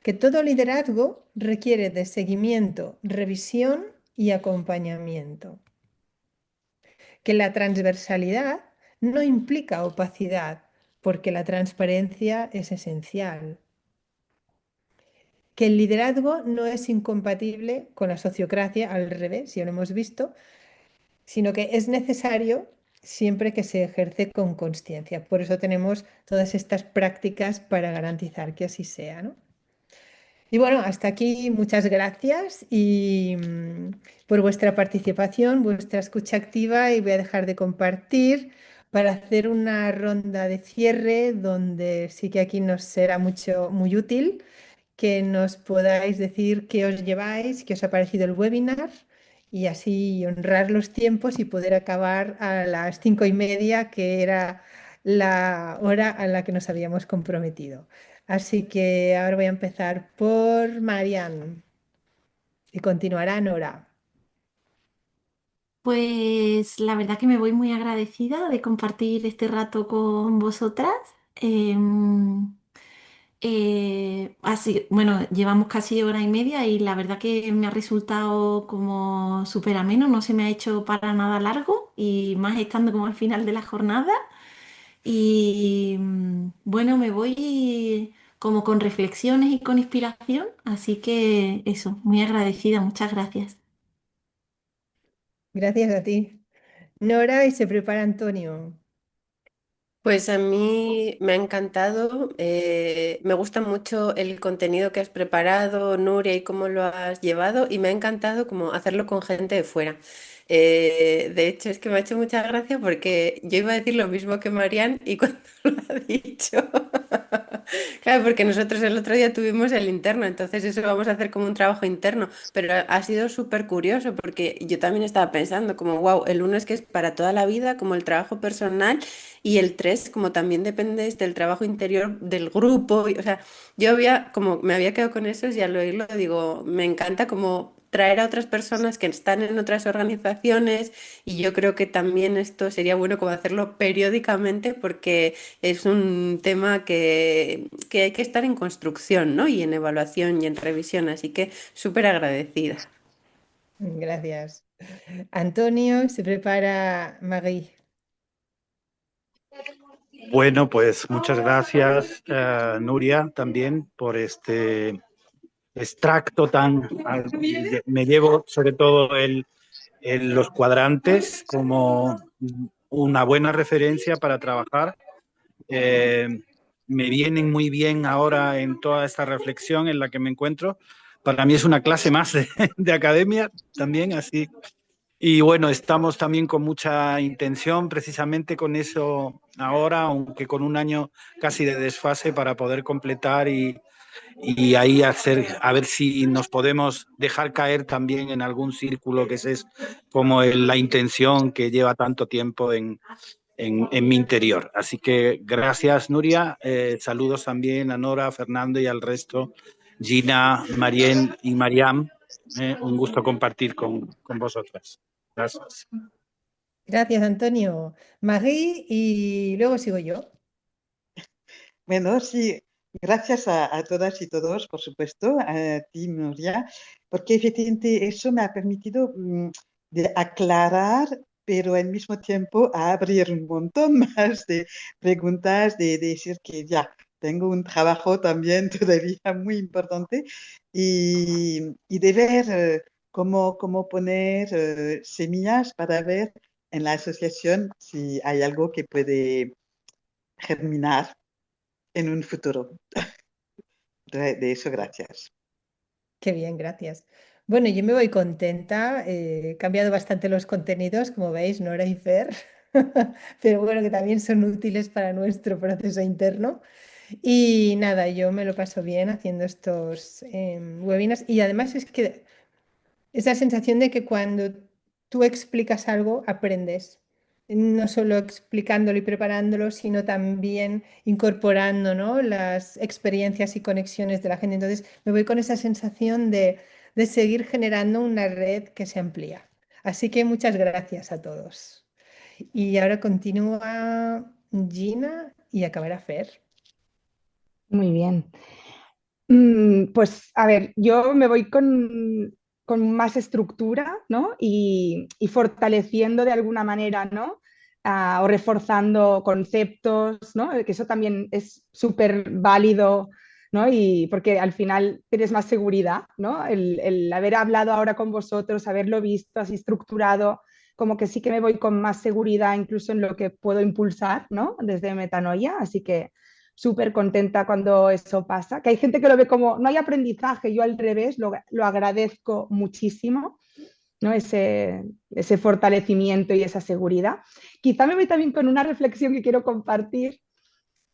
Que todo liderazgo requiere de seguimiento, revisión y acompañamiento. Que la transversalidad no implica opacidad, porque la transparencia es esencial. Que el liderazgo no es incompatible con la sociocracia, al revés, ya lo hemos visto, sino que es necesario siempre que se ejerce con consciencia. Por eso tenemos todas estas prácticas para garantizar que así sea, ¿no? Y bueno, hasta aquí muchas gracias y por vuestra participación, vuestra escucha activa y voy a dejar de compartir para hacer una ronda de cierre donde sí que aquí nos será muy útil que nos podáis decir qué os lleváis, qué os ha parecido el webinar y así honrar los tiempos y poder acabar a las 5:30, que era la hora a la que nos habíamos comprometido. Así que ahora voy a empezar por Marian y continuará Nora. Pues la verdad que me voy muy agradecida de compartir este rato con vosotras. Em, Así, bueno, llevamos casi hora y media y la verdad que me ha resultado como súper ameno, no se me ha hecho para nada largo y más estando como al final de la jornada. Y bueno, me voy como con reflexiones y con inspiración, así que eso, muy agradecida, muchas gracias. Gracias a ti. Nora, y se prepara Antonio. Pues a mí me ha encantado, me gusta mucho el contenido que has preparado, Nuria, y cómo lo has llevado, y me ha encantado como hacerlo con gente de fuera. De hecho, es que me ha hecho mucha gracia porque yo iba a decir lo mismo que Marian y cuando lo ha dicho, claro, porque nosotros el otro día tuvimos el interno, entonces eso vamos a hacer como un trabajo interno, pero ha sido súper curioso porque yo también estaba pensando como, wow, el uno es que es para toda la vida, como el trabajo personal. Y el 3 como también dependes del trabajo interior del grupo, o sea, yo había, como me había quedado con eso y al oírlo digo, me encanta como traer a otras personas que están en otras organizaciones y yo creo que también esto sería bueno como hacerlo periódicamente porque es un tema que hay que estar en construcción, ¿no? Y en evaluación y en revisión, así que súper agradecida. Gracias. Antonio, se prepara Marie. Bueno, pues muchas gracias, Nuria, también por este extracto tan... Me llevo sobre todo los cuadrantes como una buena referencia para trabajar. Eh, Me vienen muy bien ahora en toda esta reflexión en la que me encuentro. Para mí es una clase más de academia también, así. Y bueno, estamos también con mucha intención precisamente con eso ahora, aunque con un año casi de desfase para poder completar y ahí hacer, a ver si nos podemos dejar caer también en algún círculo que es como la intención que lleva tanto tiempo en mi interior. Así que gracias, Nuria. Saludos también a Nora, a Fernando y al resto, Gina, Marien y Mariam. Un gusto compartir con vosotras. Gracias. Gracias, Antonio. Marie, y luego sigo yo. Bueno, sí, gracias a todas y todos, por supuesto, a ti, Nuria, porque efectivamente eso me ha permitido de aclarar, pero al mismo tiempo a abrir un montón más de preguntas, de decir que ya tengo un trabajo también todavía muy importante y de ver cómo poner semillas para ver en la asociación si hay algo que puede germinar en un futuro. De eso, gracias. Qué bien, gracias. Bueno, yo me voy contenta. He cambiado bastante los contenidos, como veis, Nora y Fer, pero bueno, que también son útiles para nuestro proceso interno. Y nada, yo me lo paso bien haciendo estos webinars y además es que es la sensación de que cuando tú explicas algo, aprendes. No solo explicándolo y preparándolo, sino también incorporando, ¿no?, las experiencias y conexiones de la gente. Entonces, me voy con esa sensación de seguir generando una red que se amplía. Así que muchas gracias a todos. Y ahora continúa Gina y acabará Fer. Muy bien. Pues a ver, yo me voy con más estructura, ¿no? Y fortaleciendo de alguna manera, ¿no? O reforzando conceptos, ¿no? Que eso también es súper válido, ¿no? Y porque al final tienes más seguridad, ¿no? El haber hablado ahora con vosotros, haberlo visto así estructurado, como que sí que me voy con más seguridad incluso en lo que puedo impulsar, ¿no? Desde Metanoia, así que súper contenta cuando eso pasa, que hay gente que lo ve como no hay aprendizaje, yo al revés lo agradezco muchísimo, ¿no? Ese fortalecimiento y esa seguridad. Quizá me voy también con una reflexión que quiero compartir.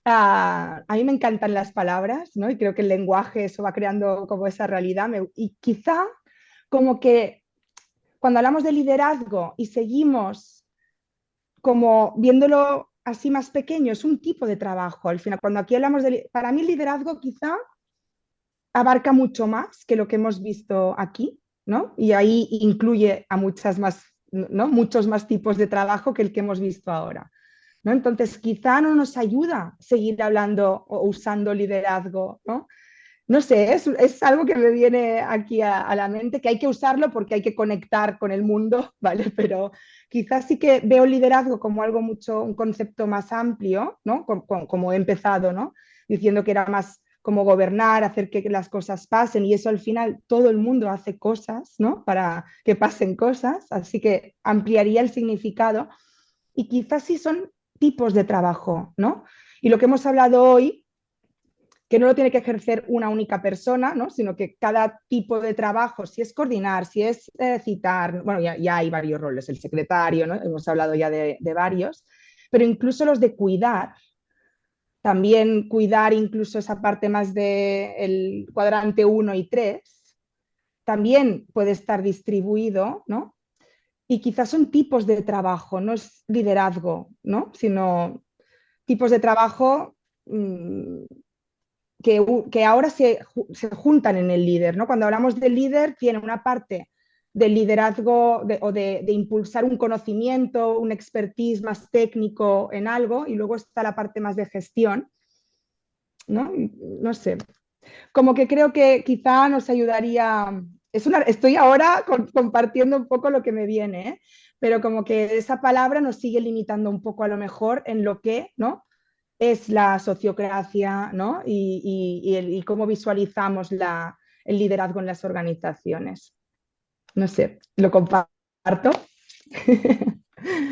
A mí me encantan las palabras, ¿no? Y creo que el lenguaje eso va creando como esa realidad. Y quizá como que cuando hablamos de liderazgo y seguimos como viéndolo así más pequeño, es un tipo de trabajo. Al final, cuando aquí hablamos de, para mí el liderazgo quizá abarca mucho más que lo que hemos visto aquí, ¿no? Y ahí incluye a muchas más, ¿no? Muchos más tipos de trabajo que el que hemos visto ahora. ¿no? Entonces, quizá no nos ayuda seguir hablando o usando liderazgo, ¿no? No sé, es algo que me viene aquí a la mente, que hay que usarlo porque hay que conectar con el mundo, ¿vale? Pero quizás sí que veo el liderazgo como algo mucho, un concepto más amplio, ¿no? Como he empezado, ¿no? Diciendo que era más como gobernar, hacer que las cosas pasen y eso al final todo el mundo hace cosas, ¿no? Para que pasen cosas, así que ampliaría el significado y quizás sí son tipos de trabajo, ¿no? Y lo que hemos hablado hoy que no lo tiene que ejercer una única persona, ¿no? Sino que cada tipo de trabajo, si es coordinar, si es citar, bueno, ya hay varios roles, el secretario, ¿no? Hemos hablado ya de varios, pero incluso los de cuidar, también cuidar incluso esa parte más del cuadrante uno y 3 también puede estar distribuido, ¿no? Y quizás son tipos de trabajo, no es liderazgo, ¿no? Sino tipos de trabajo que ahora se juntan en el líder, ¿no? Cuando hablamos del líder, tiene una parte del liderazgo o de impulsar un conocimiento, un expertise más técnico en algo, y luego está la parte más de gestión, ¿no? No sé, como que creo que quizá nos ayudaría, estoy ahora compartiendo un poco lo que me viene, ¿eh? Pero como que esa palabra nos sigue limitando un poco a lo mejor en lo que, ¿no? Es la sociocracia, ¿no? Y cómo visualizamos el liderazgo en las organizaciones. No sé, lo comparto.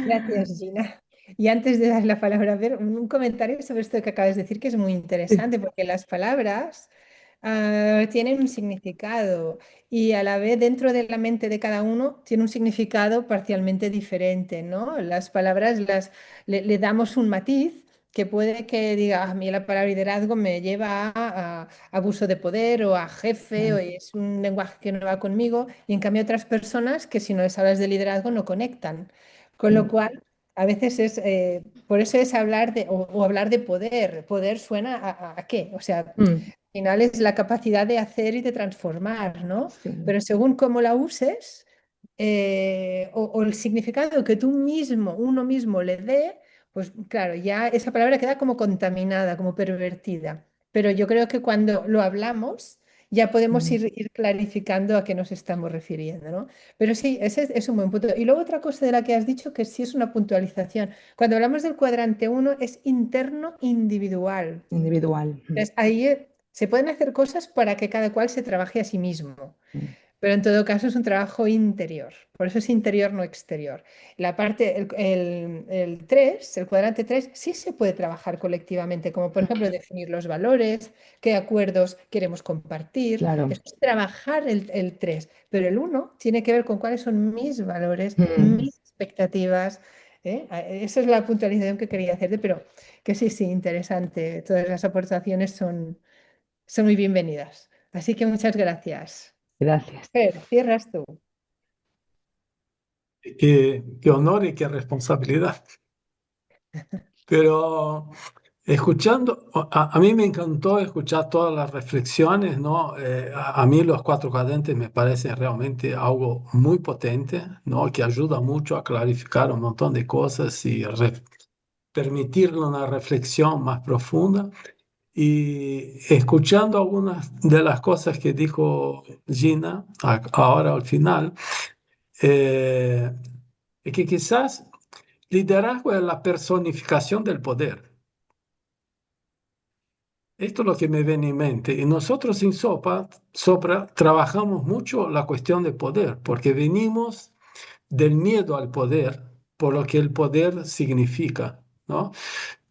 Gracias, Gina. Y antes de dar la palabra, a ver, un comentario sobre esto que acabas de decir, que es muy interesante, porque las palabras tienen un significado y a la vez dentro de la mente de cada uno tiene un significado parcialmente diferente, ¿no? Las palabras le damos un matiz que puede que diga, "Ah, a mí la palabra liderazgo me lleva a abuso de poder o a jefe o es un lenguaje que no va conmigo y en cambio otras personas que si no les hablas de liderazgo no conectan. Con lo cual, a veces por eso es hablar o hablar de poder. Poder suena a qué? O sea, Mm, al final es la capacidad de hacer y de transformar, ¿no? sí. Pero según cómo la uses o el significado que tú mismo, uno mismo le dé, pues claro, ya esa palabra queda como contaminada, como pervertida. Pero yo creo que cuando lo hablamos, ya podemos Mm, ir clarificando a qué nos estamos refiriendo, ¿no? Pero sí, ese es un buen punto. Y luego otra cosa de la que has dicho, que sí es una puntualización. Cuando hablamos del cuadrante uno es interno individual. individual. Entonces, ahí se pueden hacer cosas para que cada cual se trabaje a sí mismo, Mm, pero en todo caso es un trabajo interior. Por eso es interior, no exterior. La parte, el 3, el cuadrante 3 sí se puede trabajar colectivamente, como por ejemplo definir los valores, qué acuerdos queremos compartir. claro. Eso es trabajar el 3, pero el uno tiene que ver con cuáles son mis valores, Mm, mis expectativas. Esa es la puntualización que quería hacerte, pero que sí, sí, interesante. Todas las aportaciones son muy bienvenidas. Así que muchas gracias. gracias. Fer, cierras tú. Qué honor y qué responsabilidad. Pero escuchando, a mí me encantó escuchar todas las reflexiones, ¿no? A mí los cuatro cuadrantes me parecen realmente algo muy potente, ¿no? Que ayuda mucho a clarificar un montón de cosas y permitir una reflexión más profunda. Y escuchando algunas de las cosas que dijo Gina ahora al final, eh, es que quizás liderazgo es la personificación del poder. Esto es lo que me viene en mente. Y nosotros en Sopra trabajamos mucho la cuestión de poder, porque venimos del miedo al poder, por lo que el poder significa, ¿no?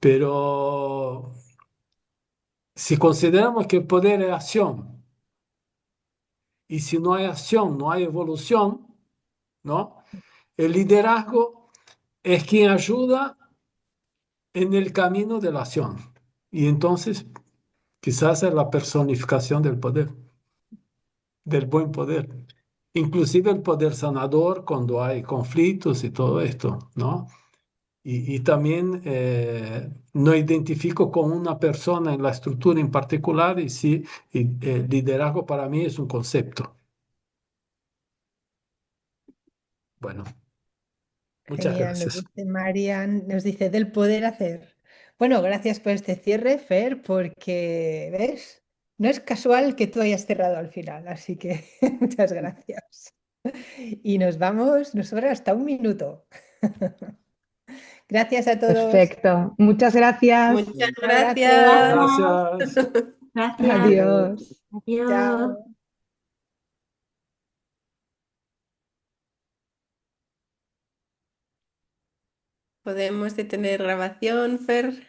Pero si consideramos que el poder es acción, y si no hay acción, no hay evolución, ¿no? El liderazgo es quien ayuda en el camino de la acción. Y entonces quizás es la personificación del poder, del buen poder. Inclusive el poder sanador cuando hay conflictos y todo esto, ¿no? Y también no identifico con una persona en la estructura en particular y sí, liderazgo para mí es un concepto. Bueno, Muchas Genial, nos gracias. dice Marian, nos dice del poder hacer. Bueno, gracias por este cierre, Fer, porque, ¿ves? No es casual que tú hayas cerrado al final, así que muchas gracias. Y nos vamos, nos sobra hasta un minuto. Gracias a todos. Perfecto. Muchas gracias. Muchas Un abrazo. gracias. Gracias. Gracias. Adiós. Adiós. Adiós. Chao. Podemos detener grabación, Fer.